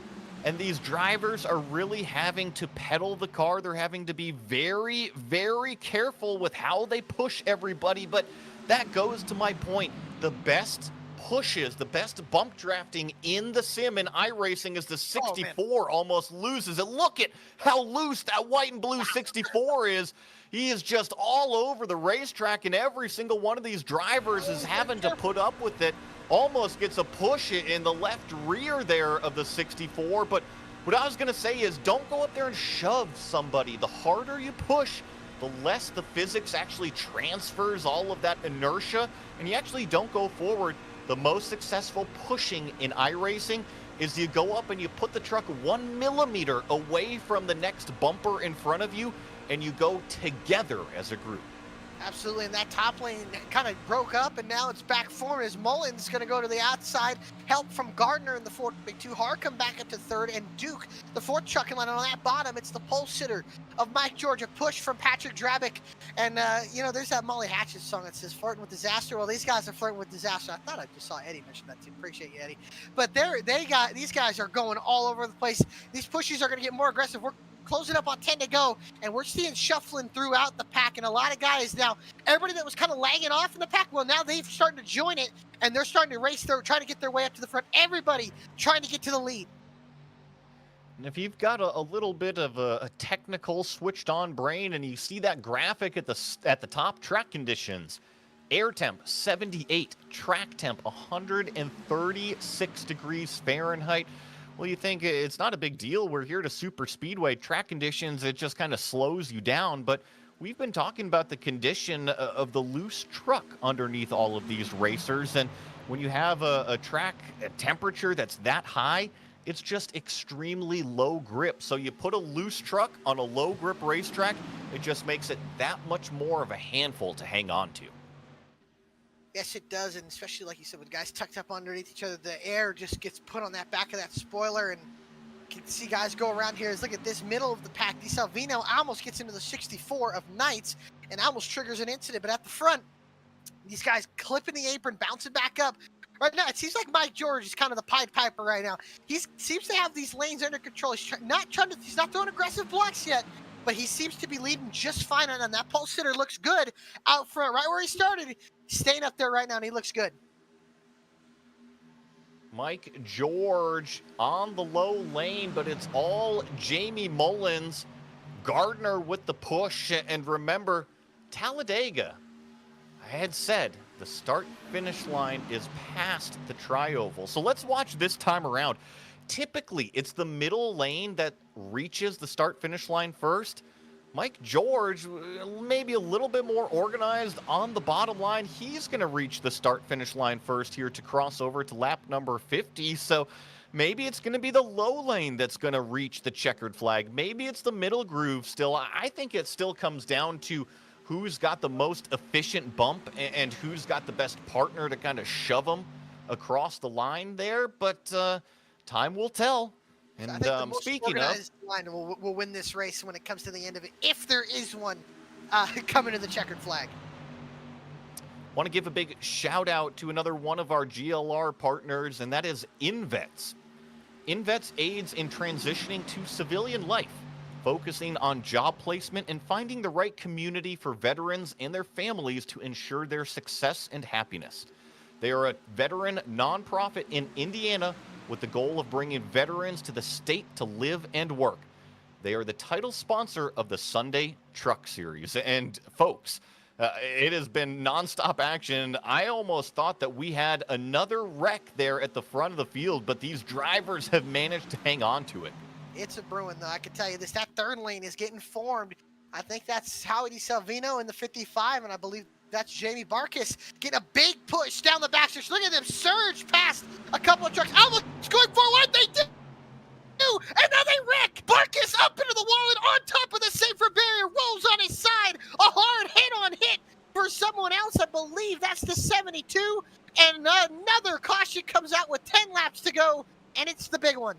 S2: And these drivers are really having to pedal the car. They're having to be very, very careful with how they push everybody. But that goes to my point. The best pushes, the best bump drafting in the sim in iRacing is the 64 almost loses it. Look at how loose that white and blue 64 is. He is just all over the racetrack, and every single one of these drivers is having to put up with it. Almost gets a push in the left rear there of the 64. But what I was going to say is don't go up there and shove somebody. The harder you push, the less the physics actually transfers all of that inertia, and you actually don't go forward. The most successful pushing in iRacing is you go up and you put the truck 1 millimeter away from the next bumper in front of you, and you go together as a group.
S3: Absolutely, and that top lane kind of broke up, and now it's back forward as Mullins going to go to the outside. Help from Gardner in the fourth, big two. Harcum back up to third, and Duke, the fourth chucking line on that bottom. It's the pole sitter of Mike George, a push from Patrick Drabick. And, you know, there's that Molly Hatchet song that says flirting with disaster. Well, these guys are flirting with disaster. I thought I just saw Eddie mention that too. Appreciate you, Eddie. But these guys are going all over the place. These pushes are going to get more aggressive. We're closing up on 10 to go, and we're seeing shuffling throughout the pack, and a lot of guys now, everybody that was kind of lagging off in the pack, well, now they've started to join it, and they're starting to race, they're trying to get their way up to the front. Everybody trying to get to the lead.
S2: And if you've got a little bit of a technical switched on brain and you see that graphic at the top, track conditions, air temp 78, track temp 136 degrees Fahrenheit. Well, you think it's not a big deal. We're here to super speedway. Track conditions, it just kind of slows you down. But we've been talking about the condition of the loose truck underneath all of these racers. And when you have a track temperature that's that high, it's just extremely low grip. So you put a loose truck on a low grip racetrack, it just makes it that much more of a handful to hang on to.
S3: Yes, it does, and especially like you said, with guys tucked up underneath each other, the air just gets put on that back of that spoiler, and you can see guys go around here. Look at this middle of the pack. Di Salvino almost gets into the 64 of Knights and almost triggers an incident, but at the front, these guys clipping the apron, bouncing back up. Right now, it seems like Mike George is kind of the Pied Piper right now. He seems to have these lanes under control. He's not throwing aggressive blocks yet, but he seems to be leading just fine on them. That pole sitter looks good out front, right where he started. He's staying up there right now, and he looks good.
S2: Mike George on the low lane, but it's all Jamie Mullins. Gardner with the push, and remember, Talladega, I had said the start-finish line is past the tri-oval. So let's watch this time around. Typically, it's the middle lane that reaches the start-finish line first. Mike George, maybe a little bit more organized on the bottom line. He's going to reach the start-finish line first here to cross over to lap number 50. So maybe it's going to be the low lane that's going to reach the checkered flag. Maybe it's the middle groove still. I think it still comes down to who's got the most efficient bump and who's got the best partner to kind of shove them across the line there. But time will tell. And
S3: I think the most
S2: speaking
S3: organized line will win this race when it comes to the end of it, if there is one coming to the checkered flag.
S2: Want to give a big shout out to another one of our GLR partners, and that is InVets. InVets aids in transitioning to civilian life, focusing on job placement and finding the right community for veterans and their families to ensure their success and happiness. They are a veteran nonprofit in Indiana with the goal of bringing veterans to the state to live and work. They are the title sponsor of the Sunday Truck Series. And folks, it has been nonstop action. I almost thought that we had another wreck there at the front of the field, but these drivers have managed to hang on to it.
S3: It's a brewing, though. I can tell you this. That third lane is getting formed. I think that's Howie Salvino in the 55, and I believe that's Jamie Barkis getting a big push down the backstretch. Look at them surge past a couple of trucks. Almost going forward. They do. And now they wreck. Barkis up into the wall and on top of the safer barrier. Rolls on his side. A hard hit-on hit for someone else. I believe that's the 72. And another caution comes out with 10 laps to go. And it's the big one.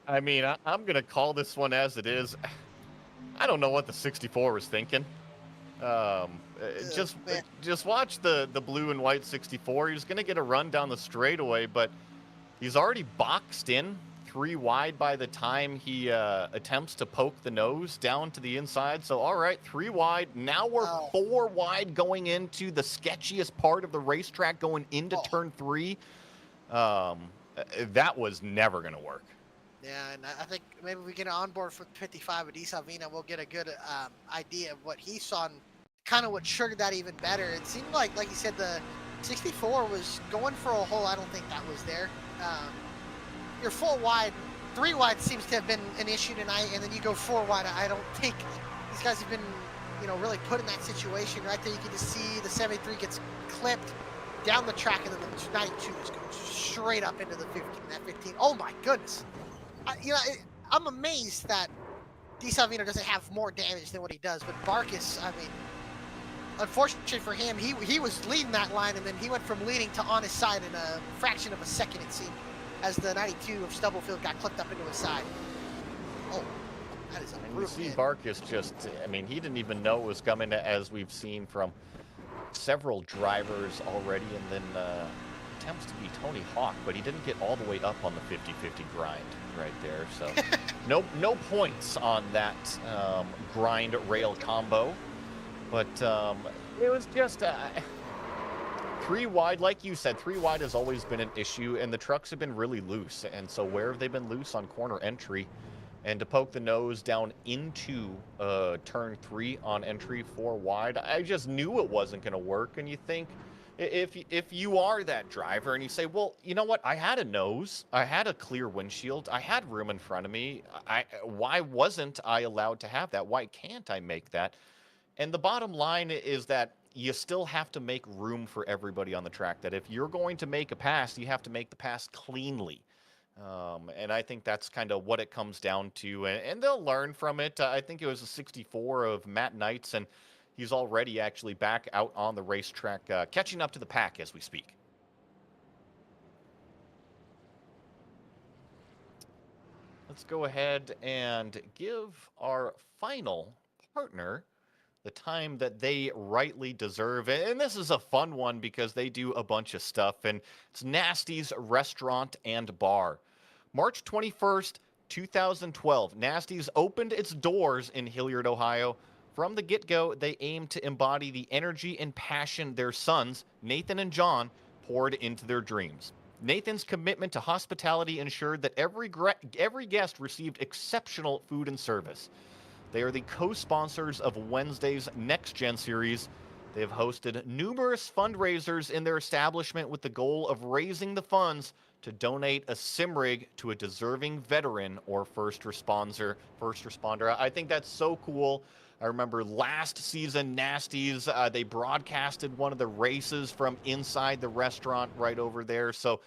S2: I mean, I'm going to call this one as it is. I don't know what the 64 was thinking. Just watch the blue and white 64. He's going to get a run down the straightaway, but he's already boxed in 3 wide by the time he attempts to poke the nose down to the inside. So, all right, 3 wide. Now we're
S3: Oh.
S2: 4 wide going into the sketchiest part of the racetrack, going into
S3: Oh.
S2: turn 3. That was never going to work.
S3: Yeah, and I think maybe we get on board for 55 with DeSalvino, we'll get a good idea of what he saw and kind of what triggered that even better. It seemed like you said, the 64 was going for a hole. I don't think that was there. Your 4 wide, 3 wide seems to have been an issue tonight, and then you go 4 wide. I don't think these guys have been, really put in that situation. Right there, you can just see the 73 gets clipped down the track, and then the 92 is going straight up into the 15. That 15, oh my goodness. I'm amazed that DeSalvino doesn't have more damage than what he does, but Barkis, I mean, unfortunately for him, he was leading that line, and then he went from leading to on his side in a fraction of a second, it seemed, as the 92 of Stubblefield got clipped up into his side. Oh, that is a
S2: And you
S3: brutal
S2: see
S3: hit.
S2: Barkis just, I mean, he didn't even know it was coming, as we've seen from several drivers already, and then attempts to be Tony Hawk, but he didn't get all the way up on the 50-50 grind right there. So no points on that grind rail combo. But it was just 3 wide, like you said, 3 wide has always been an issue, and the trucks have been really loose. And so where have they been loose? On corner entry. And to poke the nose down into turn 3 on entry 4 wide, I just knew it wasn't going to work. And you think, if you are that driver and you say, well, you know what, I had a nose, I had a clear windshield, I had room in front of me, why wasn't I allowed to have that? Why can't I make that? And the bottom line is that you still have to make room for everybody on the track. That if you're going to make a pass, you have to make the pass cleanly. And I think that's kind of what it comes down to. And they'll learn from it. I think it was a 64 of Matt Knights, and he's already actually back out on the racetrack, catching up to the pack as we speak. Let's go ahead and give our final partner the time that they rightly deserve. And this is a fun one because they do a bunch of stuff, and it's Nasty's Restaurant and Bar. March 21st, 2012, Nasty's opened its doors in Hilliard, Ohio. From the get-go, they aimed to embody the energy and passion their sons, Nathan and John, poured into their dreams. Nathan's commitment to hospitality ensured that every guest received exceptional food and service. They are the co-sponsors of Wednesday's Next Gen series. They have hosted numerous fundraisers in their establishment with the goal of raising the funds to donate a sim rig to a deserving veteran or first responder. I think that's so cool. I remember last season, Nasty's, they broadcasted one of the races from inside the restaurant right over there. So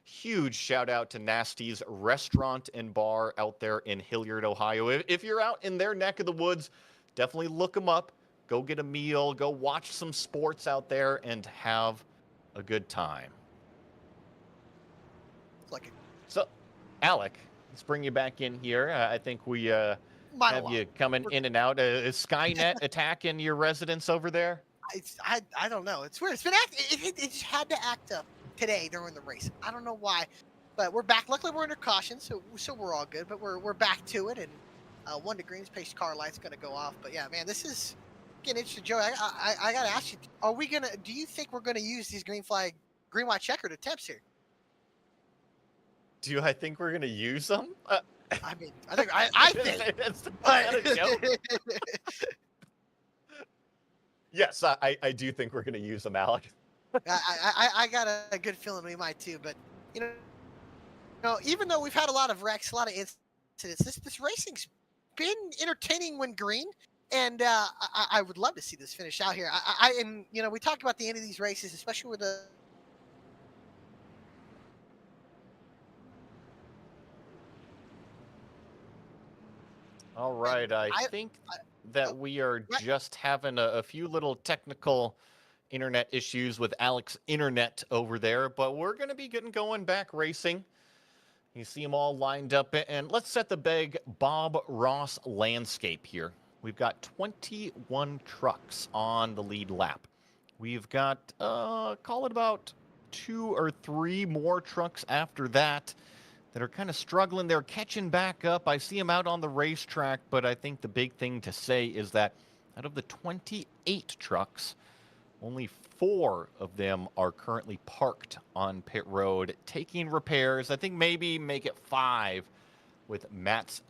S2: huge shout out to Nasty's Restaurant and Bar out there in Hilliard, Ohio. If you're out in their neck of the woods, definitely look them up. Go get a meal, go watch some sports out there, and have a good time.
S3: Like
S2: So, Alec, let's bring you back in here. I think we have you coming in and out. Is Skynet attacking your residence over there?
S3: I don't know. It's weird. It's been it just had to act up today during the race. I don't know why, but we're back. Luckily, we're under caution, so we're all good. But we're back to it, and 1 to green space car light's gonna go off. But yeah, man, this is getting interesting. Joe, I gotta ask you: do you think we're gonna use these green white checkered attempts here?
S2: Do I think we're gonna use them?
S3: I mean, I think.
S2: Is that a joke? Yes, I do think we're gonna use them, Alec.
S3: I got a good feeling we might too, but even though we've had a lot of wrecks, a lot of incidents, this racing's been entertaining when green, and I would love to see this finish out here. And we talk about the end of these races, especially with the.
S2: All right, I think that we are just having a few little technical internet issues with Alec's internet over there, but we're going to be getting going back racing. You see them all lined up, and let's set the big Bob Ross landscape here. We've got 21 trucks on the lead lap. We've got, call it about 2 or 3 more trucks after that. that are kind of struggling. They're catching back up. I see them out on the racetrack, but I think the big thing to say is that out of the 28 trucks, only 4 of them are currently parked on pit road taking repairs. I think maybe make it 5 with Matt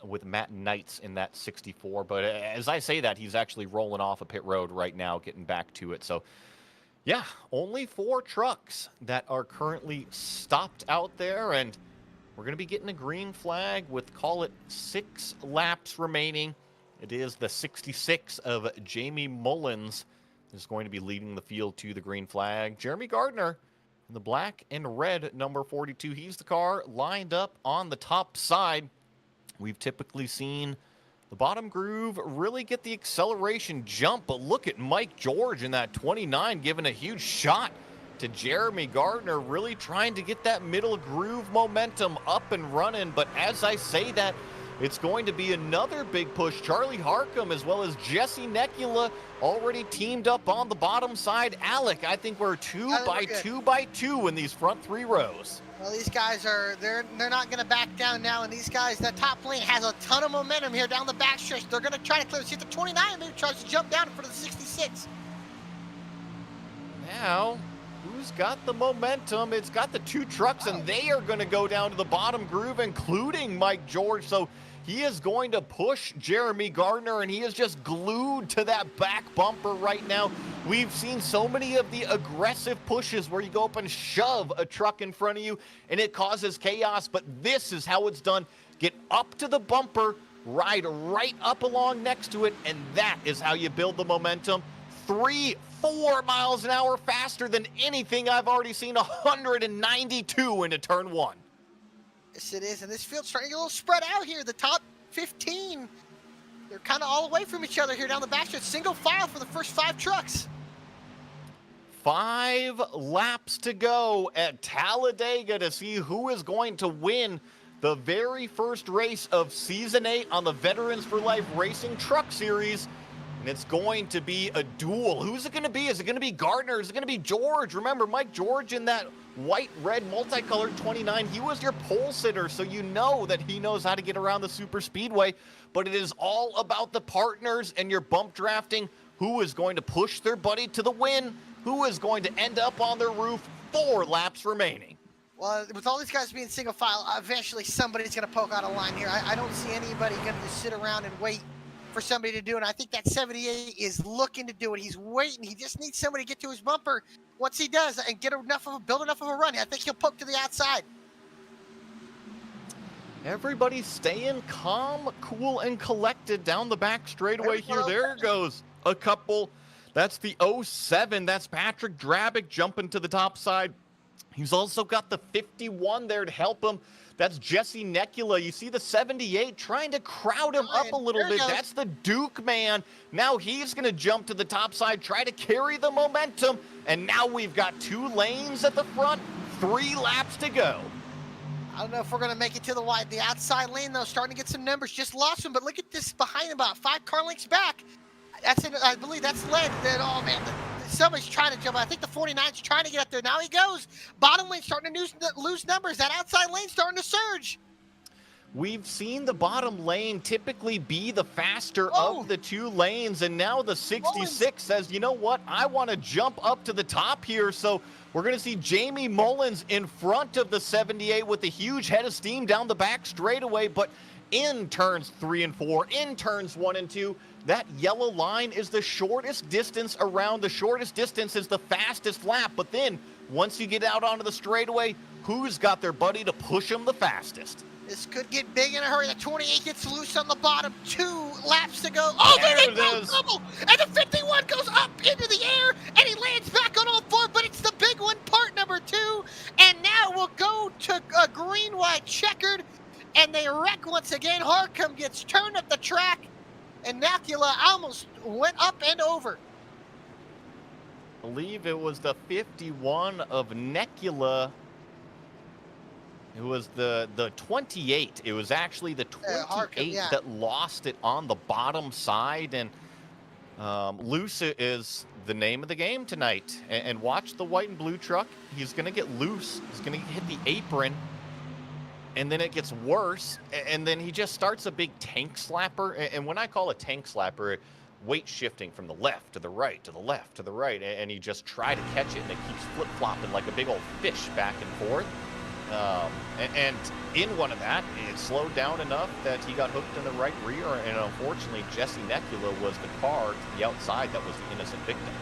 S2: Knights in that 64. But as I say that, he's actually rolling off a pit road right now, getting back to it. So yeah, only 4 trucks that are currently stopped out there, and we're going to be getting a green flag with, call it, 6 laps remaining. It is the 66 of Jamie Mullins is going to be leading the field to the green flag. Jeremy Gardner in the black and red number 42. He's the car lined up on the top side. We've typically seen the bottom groove really get the acceleration jump, but look at Mike George in that 29 giving a huge shot to Jeremy Gardner, really trying to get that middle groove momentum up and running. But as I say that, it's going to be another big push. Charlie Harcum as well as Jesse Nekula already teamed up on the bottom side. Alec, I think we're 2 by 2 by 2 in these front 3 rows.
S3: Well, these guys they're not going to back down now, and these guys, that top lane has a ton of momentum here down the backstretch. They're going to try to clear. See, the 29 maybe tries to jump down in front of the 66.
S2: Now, who's got the momentum? It's got the 2 trucks, and they are going to go down to the bottom groove, including Mike George. So he is going to push Jeremy Gardner, and he is just glued to that back bumper right now. We've seen so many of the aggressive pushes where you go up and shove a truck in front of you, and it causes chaos, but this is how it's done. Get up to the bumper, ride right up along next to it, and that is how you build the momentum. 3-4 miles an hour faster than anything I've already seen. 192 into turn 1.
S3: Yes, it is, and this field's starting to get a little spread out here. The top 15, they're kind of all away from each other here down the backstretch. Single file for the first 5 trucks.
S2: 5 laps to go at Talladega to see who is going to win the very first race of Season 8 on the Veterans for Life Racing Truck Series. And it's going to be a duel. Who's it going to be? Is it going to be Gardner? Is it going to be George? Remember, Mike George in that white-red multicolored 29, he was your pole sitter, so you know that he knows how to get around the super speedway. But it is all about the partners and your bump drafting. Who is going to push their buddy to the win? Who is going to end up on their roof? 4 laps remaining.
S3: Well, with all these guys being single file, eventually somebody's going to poke out a line here. I don't see anybody going to just sit around and wait for somebody to do it. I think that 78 is looking to do it. He's waiting. He just needs somebody to get to his bumper. Once he does and build enough of a run, I think he'll poke to the outside.
S2: Everybody's staying calm, cool, and collected down the back straightaway here. There goes a couple. That's the 07. That's Patrick Drabick jumping to the top side. He's also got the 51 there to help him. That's Jesse Nekula. You see the 78 trying to crowd him up a little bit. That's the Duke man. Now he's going to jump to the top side, try to carry the momentum. And now we've got 2 lanes at the front, 3 laps to go.
S3: I don't know if we're going to make it to the outside lane, though. Starting to get some numbers. Just lost him, but look at this behind him, about 5 car lengths back. That's it. I believe that's led. Oh, man. Somebody's trying to jump. I think the 49's trying to get up there. Now he goes. Bottom lane starting to lose numbers. That outside lane starting to surge.
S2: We've seen the bottom lane typically be the faster of the 2 lanes, and now the 66 says, you know what, I want to jump up to the top here. So we're going to see Jamie Mullins in front of the 78 with a huge head of steam down the back straightaway, but in turns 3 and 4, in turns 1 and 2, that yellow line is the shortest distance around. The shortest distance is the fastest lap, but then once you get out onto the straightaway, who's got their buddy to push them the fastest?
S3: This could get big in a hurry. The 28 gets loose on the bottom. 2 laps to go. Oh, there they go. Double. And the 51 goes up into the air, and he lands back on all 4, but it's the big one, part number 2. And now we'll go to a green, white, checkered, and they wreck once again. Harcum gets turned up the track, and Nakula almost went up and over.
S2: I believe it was the 51 of Nekula. It was the 28. It was actually the 28
S3: Harcum,
S2: that lost it on the bottom side. And loose is the name of the game tonight. And watch the white and blue truck. He's going to get loose. He's going to hit the apron. and then it gets worse, and then he just starts a big tank slapper. And when I call a tank slapper, weight shifting from the left to the right to the left to the right, and he just try to catch it, and it keeps flip flopping like a big old fish back and forth. And in one of that, it slowed down enough that he got hooked in the right rear, and unfortunately, Jesse Necula was the car to the outside that was the innocent victim.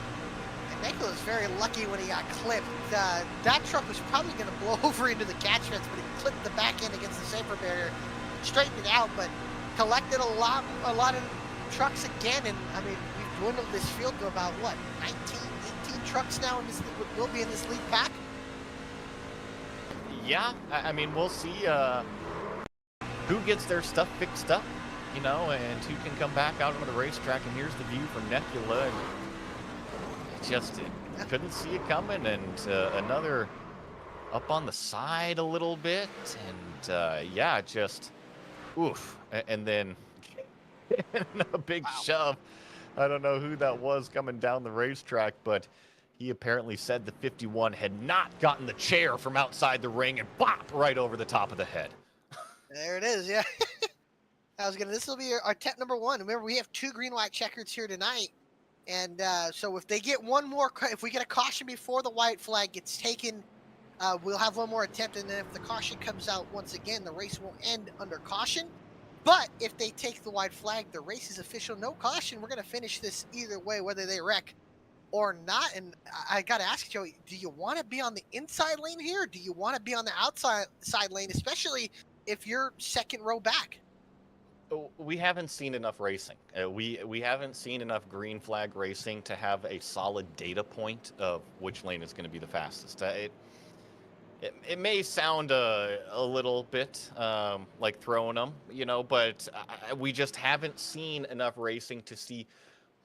S3: Necula was very lucky when he got clipped. That truck was probably going to blow over into the catch fence, but he clipped the back end against the safer barrier, straightened it out, but collected a lot of trucks again. And I mean, we've dwindled this field to about what, 19, 18 trucks now, and this will be in this lead pack.
S2: Yeah, I mean, we'll see who gets their stuff fixed up, you know, and who can come back out onto the racetrack. And here's the view from Necula. Just couldn't see it coming, and another up on the side a little bit, and yeah, just oof, and then a big shove. I don't know who that was coming down the racetrack, but he apparently said the 51 had not gotten the chair from outside the ring, and bop right over the top of the head.
S3: There it is, yeah. This will be our attempt number 1. Remember, we have 2 green-white checkers here tonight. And so if they get one more, if we get a caution before the white flag gets taken, we'll have one more attempt. And then if the caution comes out once again, the race will end under caution. But if they take the white flag, the race is official, no caution. We're going to finish this either way, whether they wreck or not. And I got to ask you, Joey, do you want to be on the inside lane here? Or do you want to be on the outside lane, especially if you're second row back?
S2: We haven't seen enough racing. We haven't seen enough green flag racing to have a solid data point of which lane is going to be the fastest. It may sound a little bit like throwing them, you know, but we just haven't seen enough racing to see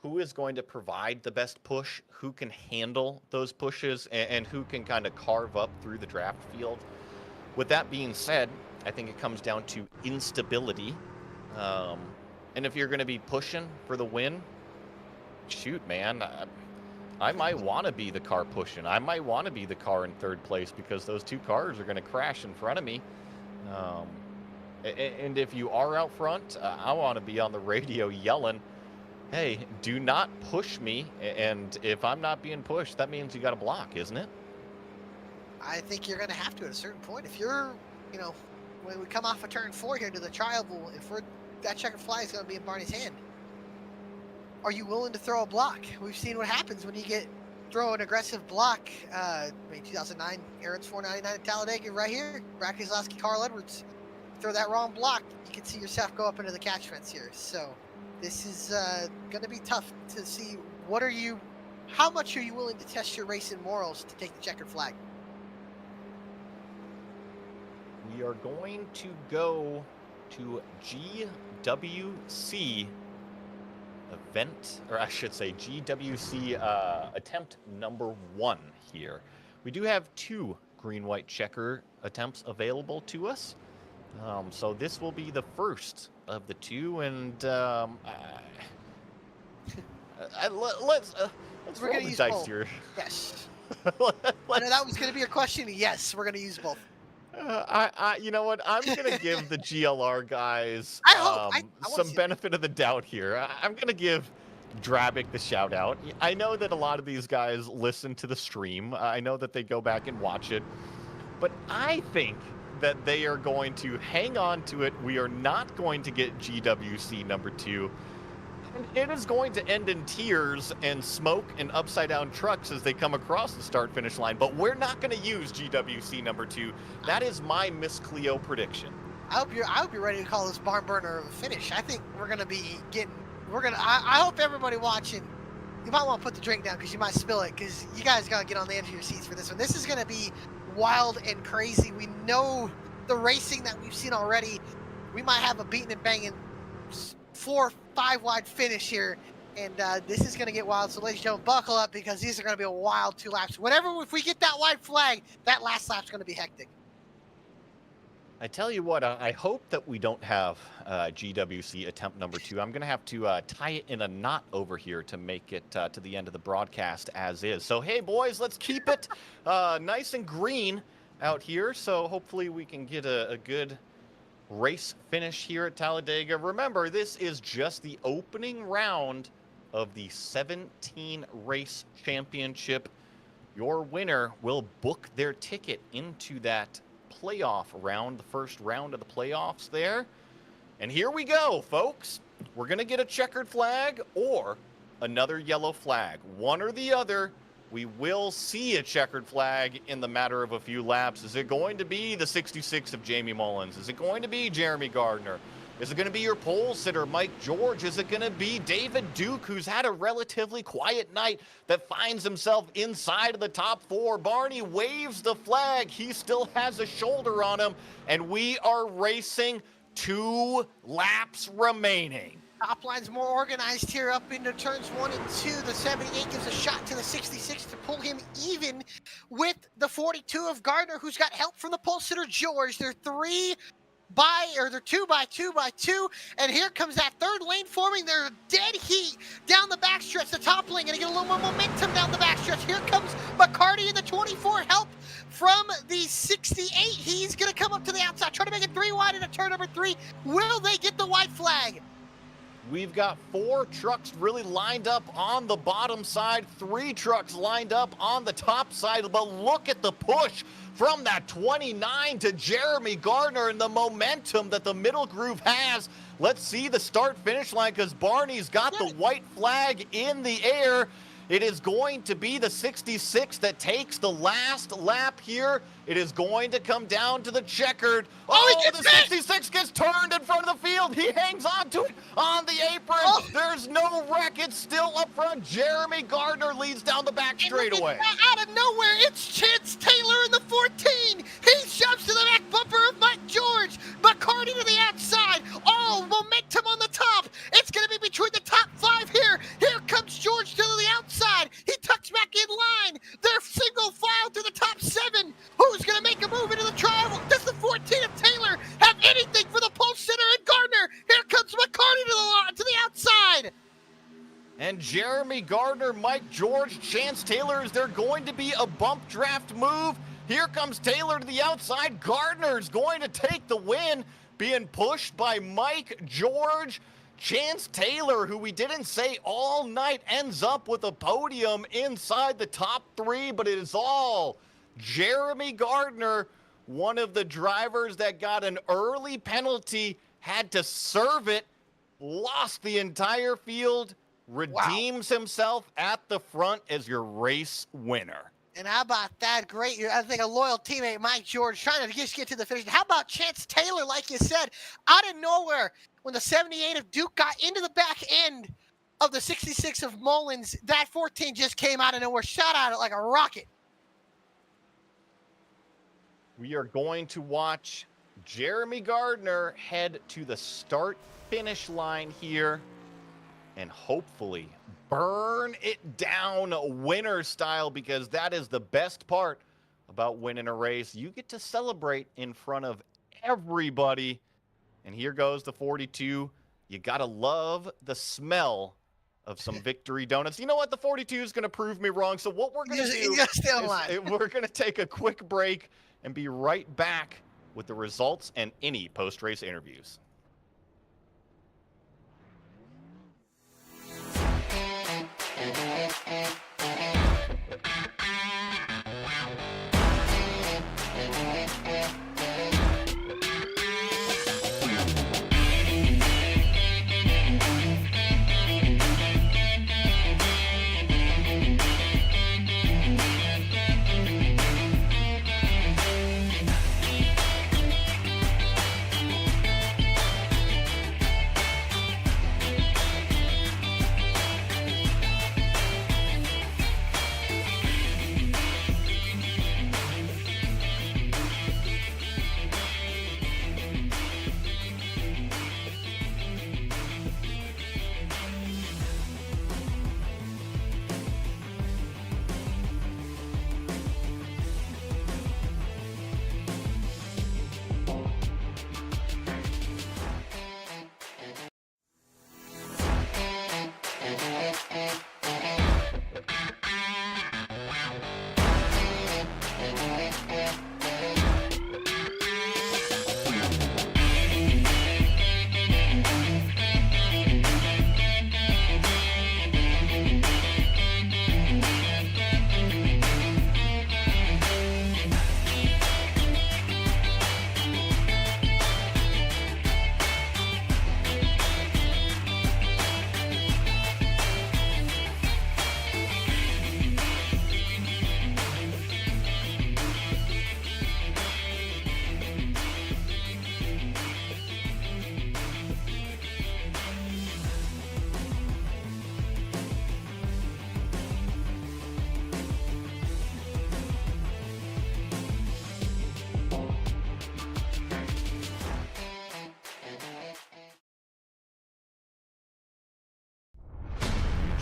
S2: who is going to provide the best push, who can handle those pushes, and who can kind of carve up through the draft field. With that being said, I think it comes down to instability. And if you're going to be pushing for the win, shoot, man, I might want to be the car pushing. I might want to be the car in third place because those 2 cars are going to crash in front of me. And if you are out front, I want to be on the radio yelling, hey, do not push me. And if I'm not being pushed, that means you got to block, isn't it?
S3: I think you're going to have to at a certain point. If you're, you know, when we come off of turn 4 here to the trial, that checkered flag is going to be in Barney's hand. Are you willing to throw a block? We've seen what happens when you throw an aggressive block. 2009, Aaron's 499 at Talladega right here. Brad Keselowski, Carl Edwards. Throw that wrong block, you can see yourself go up into the catch fence here. So this is going to be tough to see. How much are you willing to test your racing morals to take the checkered flag?
S2: We are going to go to GWC event, or I should say GWC attempt number 1 here. We do have 2 green-white checker attempts available to us. So this will be the first of the 2, and let's roll the dice
S3: both.
S2: here.
S3: Yes. I know that was going to be your question. Yes, we're going to use both.
S2: You know what? I'm gonna give the GLR guys some benefit of the doubt here. I'm gonna give Drabic the shout out. I know that a lot of these guys listen to the stream. I know that they go back and watch it, but I think that they are going to hang on to it. We are not going to get GWC number 2. It is going to end in tears and smoke and upside down trucks as they come across the start finish line, but we're not going to use GWC number 2. That is my Miss Cleo prediction.
S3: I hope you're ready to call this barn burner a finish. I think we're going to be I hope everybody watching, you might want to put the drink down because you might spill it, because you guys got to get on the edge of your seats for this one. This is going to be wild and crazy. We know the racing that we've seen already. We might have a beating and banging 4 or 5 wide finish here, and this is going to get wild. So ladies and gentlemen, buckle up, because these are going to be a wild 2 laps. If we get that white flag, that last lap's going to be hectic.
S2: I tell you what, I hope that we don't have GWC attempt number 2. I'm going to have to tie it in a knot over here to make it to the end of the broadcast as is. So, hey, boys, let's keep it nice and green. out here, so hopefully we can get a good race finish here at Talladega. Remember, this is just the opening round of the 17 race championship. Your winner will book their ticket into that playoff round, the first round of the playoffs there. And here we go, folks. We're going to get a checkered flag or another yellow flag. One or the other. We will see a checkered flag in the matter of a few laps. Is it going to be the 66 of Jamie Mullins? Is it going to be Jeremy Gardner? Is it going to be your pole sitter, Mike George? Is it going to be David Duke, who's had a relatively quiet night that finds himself inside of the top four? Barney waves the flag. He still has a shoulder on him, and we are racing 2 laps remaining.
S3: Top line's more organized here up into turns 1 and 2. The 78 gives a shot to the 66 to pull him even with the 42 of Gardner, who's got help from the pole sitter George. They're 2 by 2, and here comes that third lane forming. They're dead heat down the backstretch. The top lane gonna get a little more momentum down the backstretch. Here comes McCarty in the 24, help from the 68. He's gonna come up to the outside, try to make it 3 wide into turn number 3. Will they get the white flag?
S2: We've got 4 trucks really lined up on the bottom side, 3 trucks lined up on the top side, but look at the push from that 29 to Jeremy Gardner and the momentum that the middle groove has. Let's see the start-finish line because Barney's got the white flag in the air. It is going to be the 66 that takes the last lap here. It is going to come down to the checkered.
S3: Oh,
S2: the 66 gets turned in front of the field. He hangs on to it on the apron.
S3: Oh.
S2: There's no wreck. It's still up front. Jeremy Gardner leads down the back straightaway.
S3: Out of nowhere, it's Chance Taylor in the 14. He shoves to the back bumper of Mike George. McCarty to the outside. Oh, momentum on the top. It's going to be between the top 5 here. Here comes George to the outside. He tucks back in line. They're single file to the top 7. Who's going to make a move into the trial? Does the 14 of Taylor have anything for the pole sitter and Gardner? Here comes McCarty to the outside.
S2: And Jeremy Gardner, Mike George, Chance Taylor, is there going to be a bump draft move? Here comes Taylor to the outside. Gardner's going to take the win, being pushed by Mike George. Chance Taylor, who we didn't say all night, ends up with a podium inside the top 3, but it is all Jeremy Gardner, one of the drivers that got an early penalty, had to serve it, lost the entire field, redeems himself at the front as your race winner.
S3: And how about that? Great. I think a loyal teammate, Mike George, trying to just get to the finish. How about Chance Taylor, like you said, out of nowhere, when the 78 of Duke got into the back end of the 66 of Mullins, that 14 just came out of nowhere, shot at it like a rocket.
S2: We are going to watch Jeremy Gardner head to the start-finish line here and hopefully burn it down winner style, because that is the best part about winning a race. You get to celebrate in front of everybody. And here goes the 42. You got to love the smell of some victory donuts. You know what? The 42 is going to prove me wrong. So what we're going to do is we're going to take a quick break and be right back with the results and any post-race interviews.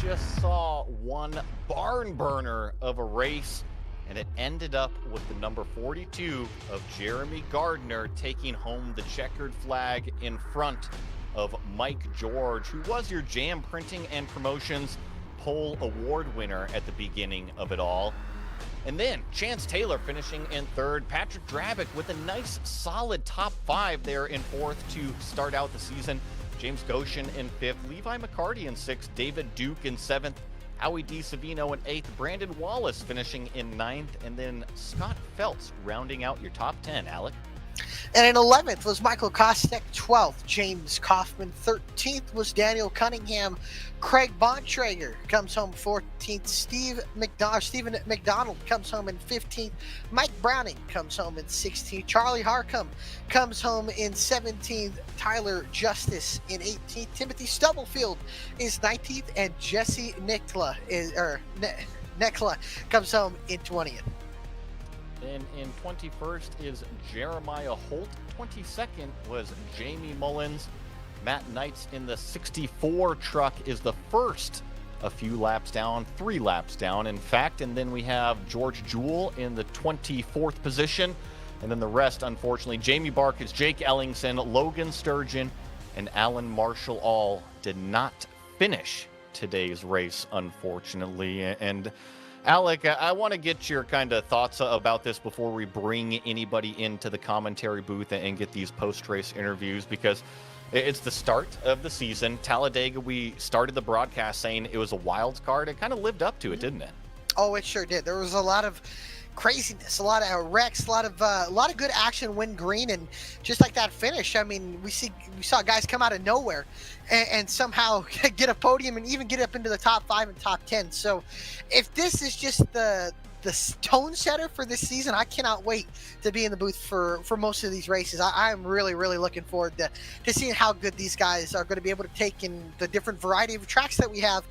S2: just saw one barn burner of a race, and it ended up with the number 42 of Jeremy Gardner taking home the checkered flag in front of Mike George, who was your Jam Printing and Promotions Pole Award winner at the beginning of it all. And then Chance Taylor finishing in third, Patrick Drabick with a nice solid top five there in fourth to start out the season, James Goshen in fifth, Levi McCarty in sixth, David Duke in seventh, Howie DiSavino in eighth, Brandon Wallace finishing in ninth, and then Scott Phelps rounding out your top 10, Alec.
S3: And in 11th was Michael Kostek, 12th, James Kaufman, 13th was Daniel Cunningham, Craig Bontrager comes home 14th, Stephen McDonald comes home in 15th, Mike Browning comes home in 16th, Charlie Harcum comes home in 17th, Tyler Justice in 18th, Timothy Stubblefield is 19th, and Jesse Nekla comes home in 20th.
S2: Then in 21st is Jeremiah Holt. 22nd was Jamie Mullins. Matt Knights in the 64 truck is the first a few laps down, 3 laps down, in fact. And then we have George Jewell in the 24th position. And then the rest, unfortunately, Jamie Barkis, Jake Ellingson, Logan Sturgeon, and Alan Marshall all did not finish today's race, unfortunately. And Alec, I want to get your kind of thoughts about this before we bring anybody into the commentary booth and get these post-race interviews, because it's the start of the season. Talladega, we started the broadcast saying it was a wild card. It kind of lived up to it, didn't it?
S3: Oh, it sure did. There was a lot of craziness, a lot of wrecks, a lot of good action. Win green, and just like that finish, I mean, we saw guys come out of nowhere and somehow get a podium and even get up into the top 5 and top 10. So, if this is just the tone setter for this season, I cannot wait to be in the booth for most of these races. I'm really looking forward to seeing how good these guys are going to be able to take in the different variety of tracks that we have.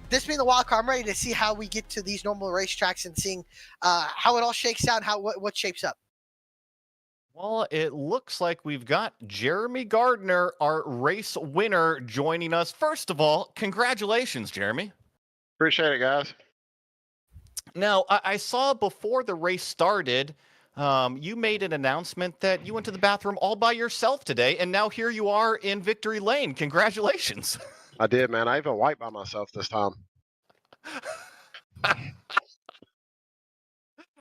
S3: This being the wild card, I'm ready to see how we get to these normal racetracks and seeing how it all shakes out and what shapes up.
S2: Well, it looks like we've got Jeremy Gardner, our race winner, joining us. First of all, congratulations, Jeremy.
S5: Appreciate it, guys.
S2: Now, I saw before the race started, you made an announcement that you went to the bathroom all by yourself today, and now here you are in Victory Lane. Congratulations.
S5: I did, man. I even wiped by myself this time.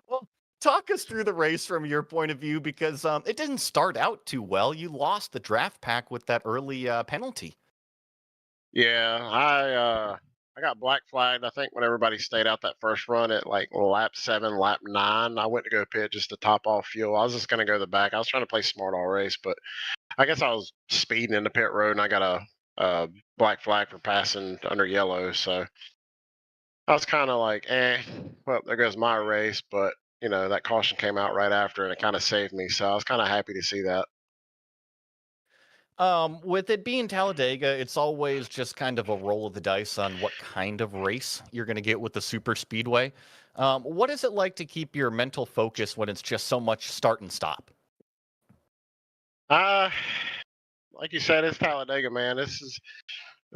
S2: Well, talk us through the race from your point of view, because it didn't start out too well. You lost the draft pack with that early penalty.
S5: Yeah, I got black flagged. I think when everybody stayed out that first run at like lap 7, lap 9, I went to go pit just to top off fuel. I was just gonna go to the back. I was trying to play smart all race, but I guess I was speeding in the pit road and I got a black flag for passing under yellow. So I was kind of like, well, there goes my race. But that caution came out right after, and it kind of saved me. So I was kind of happy to see that.
S2: With it being Talladega, it's always just kind of a roll of the dice on what kind of race you're going to get with the super speedway. What is it like to keep your mental focus when it's just so much start and stop?
S5: Like you said, it's Talladega, man. It's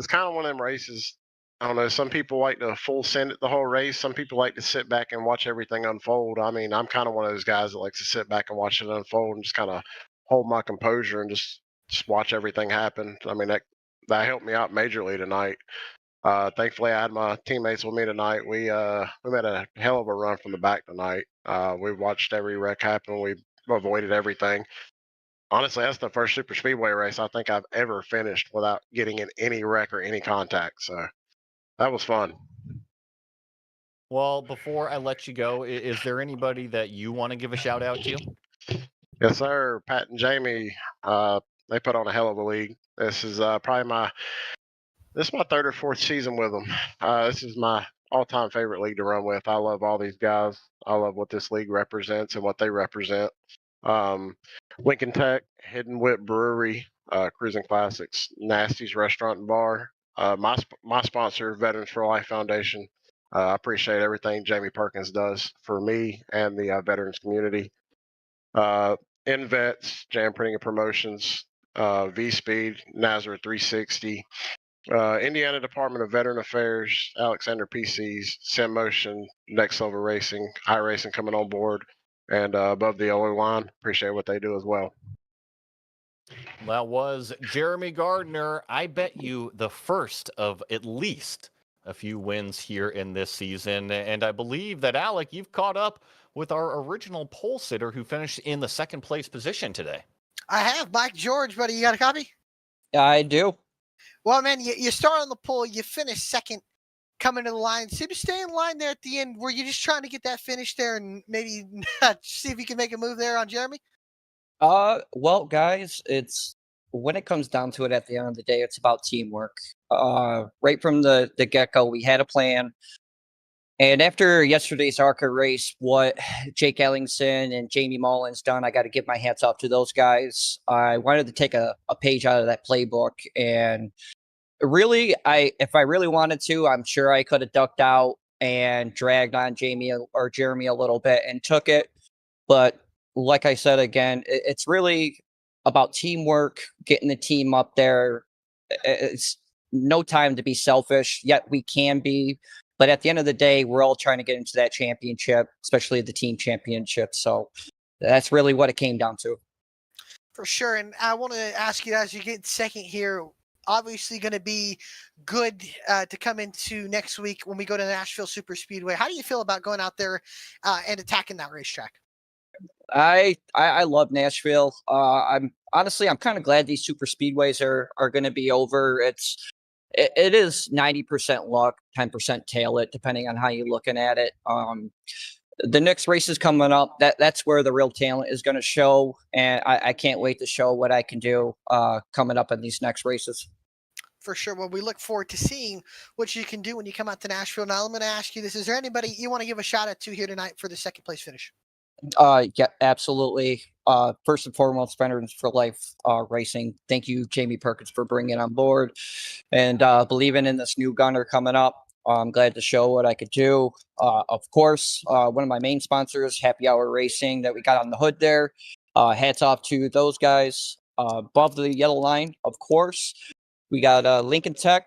S5: kind of one of them races. I don't know. Some people like to full send it the whole race. Some people like to sit back and watch everything unfold. I mean, I'm kind of one of those guys that likes to sit back and watch it unfold and just kind of hold my composure and just watch everything happen. I mean, that helped me out majorly tonight. Thankfully, I had my teammates with me tonight. We made a hell of a run from the back tonight. We watched every wreck happen. We avoided everything. Honestly, that's the first super speedway race I think I've ever finished without getting in any wreck or any contact. So that was fun.
S2: Well, before I let you go, is there anybody that you want to give a shout out to?
S5: Yes, sir. Pat and Jamie, they put on a hell of a league. This is probably this is my 3rd or 4th season with them. This is my all-time favorite league to run with. I love all these guys. I love what this league represents and what they represent. Lincoln Tech, Hidden Whip Brewery, Cruising Classics, Nasty's Restaurant and Bar, my sponsor, Veterans for Life Foundation. I appreciate everything Jamie Perkins does for me and the veterans community. NVets, Jam Printing and Promotions, V Speed, Nazareth 360, Indiana Department of Veteran Affairs, Alexander PCs, Sim Motion, Next Level Racing, iRacing coming on board, and above the yellow line. Appreciate what they do as well.
S2: That was Jeremy Gardner. I bet you the first of at least a few wins here in this season. And I believe that, Alec, you've caught up with our original pole sitter who finished in the second place position today.
S3: I have Mike George, buddy. You got a copy?
S6: I do.
S3: Well, man, you start on the pole, you finish second, coming to the line. Seem to stay in line there at the end. Were you just trying to get that finish there and maybe see if you can make a move there on Jeremy?
S6: Well, guys, it's when it comes down to it at the end of the day, it's about teamwork. Right from the get-go, we had a plan. And after yesterday's ARCA race, what Jake Ellingson and Jamie Mullins done, I got to give my hats off to those guys. I wanted to take a page out of that playbook, and really, if I really wanted to, I'm sure I could have ducked out and dragged on Jamie or Jeremy a little bit and took it. But like I said again, it's really about teamwork, getting the team up there. It's no time to be selfish, yet we can be. But at the end of the day, we're all trying to get into that championship, especially the team championship. So that's really what it came down to.
S3: For sure. And I want to ask you, as you get second here, obviously going to be good to come into next week when we go to Nashville Super Speedway. How do you feel about going out there and attacking that racetrack?
S6: I love Nashville. I'm kind of glad these super speedways are going to be over. It is 90% luck, 10% tail it, depending on how you're looking at it. The next race is coming up. That's where the real talent is going to show, and I can't wait to show what I can do coming up in these next races.
S3: For sure. Well, we look forward to seeing what you can do when you come out to Nashville. Now, I'm going to ask you this. Is there anybody you want to give a shout out to here tonight for the second place finish?
S6: Yeah, absolutely. First and foremost, Veterans for Life Racing. Thank you, Jamie Perkins, for bringing it on board and believing in this new gunner coming up. I'm glad to show what I could do. Of course, one of my main sponsors, Happy Hour Racing, that we got on the hood there. Hats off to those guys. Above the yellow line, of course, we got Lincoln Tech,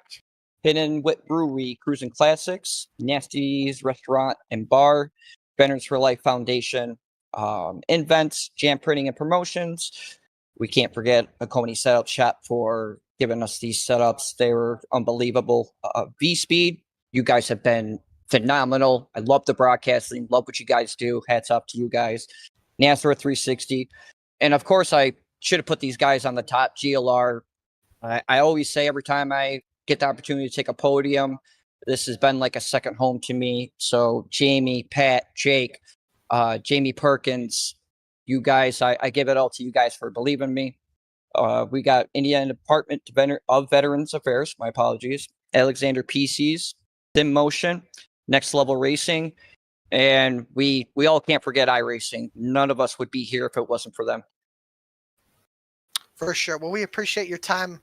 S6: Hidden Wit Brewery, Cruising Classics, Nasty's Restaurant and Bar, Veterans for Life Foundation, Invents, Jam Printing and Promotions. We can't forget a Coney Setup Shop for giving us these setups. They were unbelievable. V-Speed, you guys have been phenomenal. I love the broadcasting, love what you guys do. Hats off to you guys. Nazareth 360. And of course, I should have put these guys on the top. GLR. I always say every time I get the opportunity to take a podium, this has been like a second home to me. So Jamie, Pat, Jake, Jamie Perkins, you guys, I give it all to you guys for believing in me. We got Indiana Department of Veterans Affairs, my apologies, Alexander PCs, Sim Motion, Next Level Racing, and we all can't forget iRacing. None of us would be here if it wasn't for them.
S3: For sure. Well, we appreciate your time,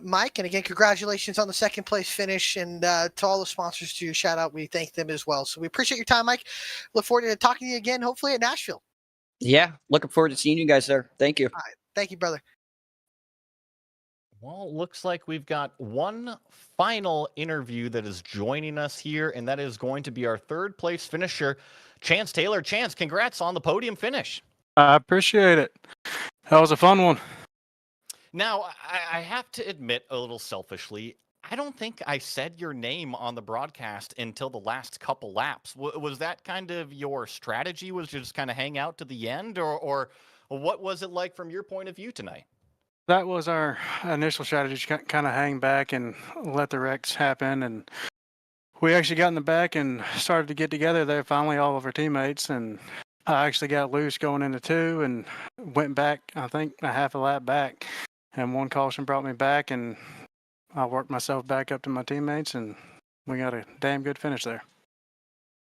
S3: Mike. And again, congratulations on the second place finish. And to all the sponsors, to your shout out, we thank them as well. So we appreciate your time, Mike. Look forward to talking to you again, hopefully at Nashville.
S6: Yeah, looking forward to seeing you guys there. Thank you.
S3: All right. Thank you, brother.
S2: Well, looks like we've got one final interview that is joining us here, and that is going to be our third place finisher, Chance Taylor. Chance, congrats on the podium finish.
S7: I appreciate it. That was a fun one.
S2: Now, I have to admit a little selfishly, I don't think I said your name on the broadcast until the last couple laps. Was that kind of your strategy, was to just kind of hang out to the end, or what was it like from your point of view tonight?
S7: That was our initial strategy, kind of hang back and let the wrecks happen. And we actually got in the back and started to get together there, finally, all of our teammates. And I actually got loose going into two and went back, I think, a half a lap back. And one caution brought me back, and I worked myself back up to my teammates, and we got a damn good finish there.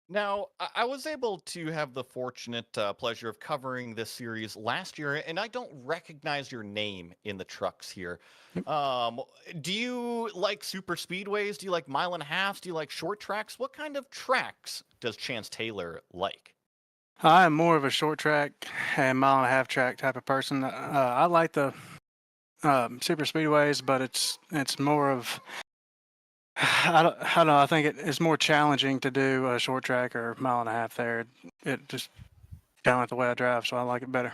S2: Now, I was able to have the fortunate pleasure of covering this series last year, and I don't recognize your name in the trucks here. Do you like super speedways? Do you like mile and a halves? Do you like short tracks? What kind of tracks does Chance Taylor like?
S7: I am more of a short track and mile and a half track type of person. I like the super speedways, but it's more of I don't know. I think it's more challenging to do a short track or mile and a half there. It just kind of like the way I drive, so I like it better.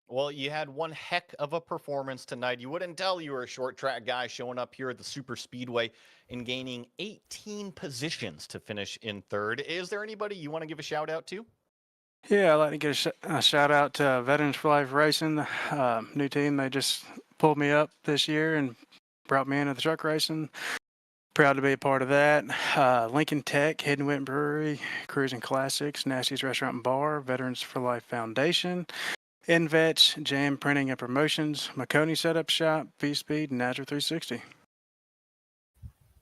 S2: Well, you had one heck of a performance tonight. You wouldn't tell you were a short track guy showing up here at the Super Speedway and gaining 18 positions to finish in third. Is there anybody you want to give a shout out to?
S7: Yeah, I'd like to get a shout out to Veterans for Life Racing, new team. They just pulled me up this year and brought me into the truck racing. Proud to be a part of that. Lincoln Tech, Hidden Wit Brewery, Cruising Classics, Nasty's Restaurant and Bar, Veterans for Life Foundation, NVETS, Jam Printing and Promotions, Maconi Setup Shop, V-Speed, and Nazar 360.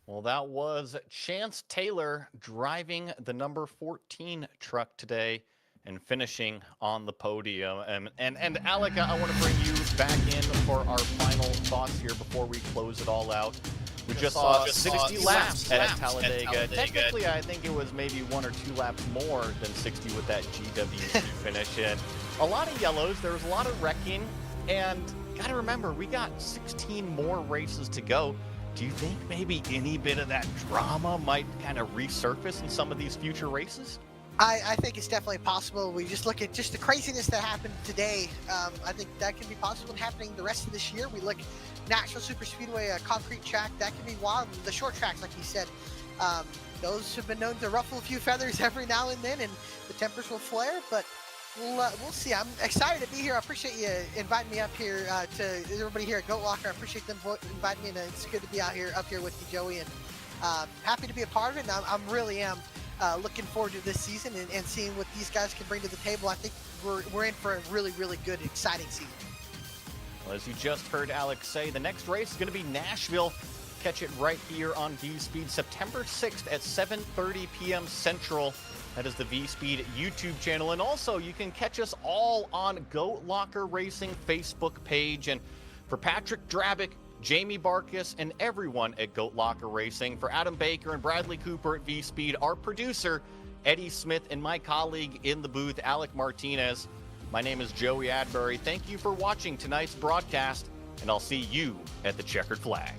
S2: Well, that was Chance Taylor driving the number 14 truck today and finishing on the podium. And Alec, I want to bring you back in for our final thoughts here before we close it all out. We just saw 60 laps at Talladega. Technically, I think it was maybe 1 or 2 laps more than 60 with that GWC finish. And a lot of yellows. There was a lot of wrecking. And got to remember, we got 16 more races to go. Do you think maybe any bit of that drama might kind of resurface in some of these future races?
S3: I think it's definitely possible. We just look at just the craziness that happened today. I think that can be possible happening the rest of this year. We look Nashville Super Speedway, a concrete track, that can be wild. The short tracks, like you said, those have been known to ruffle a few feathers every now and then, and the tempers will flare, but we'll see. I'm excited to be here. I appreciate you inviting me up here to everybody here at Goat Locker. I appreciate them inviting me, and it's good to be up here with you, Joey, and happy to be a part of it. And I really am looking forward to this season and seeing what these guys can bring to the table. I think we're in for a really, really good, exciting season.
S2: Well, as you just heard Alex say, the next race is going to be Nashville. Catch it right here on V-Speed, September 6th at 7:30 p.m. Central. That is the V-Speed YouTube channel. And also, you can catch us all on Goat Locker Racing Facebook page. And for Patrick Drabick, Jamie Barkus, and everyone at Goat Locker Racing, for Adam Baker and Bradley Cooper at V-Speed, our producer, Eddie Smith, and my colleague in the booth, Alec Martinez, my name is Joey Adbury. Thank you for watching tonight's broadcast, and I'll see you at the checkered flag.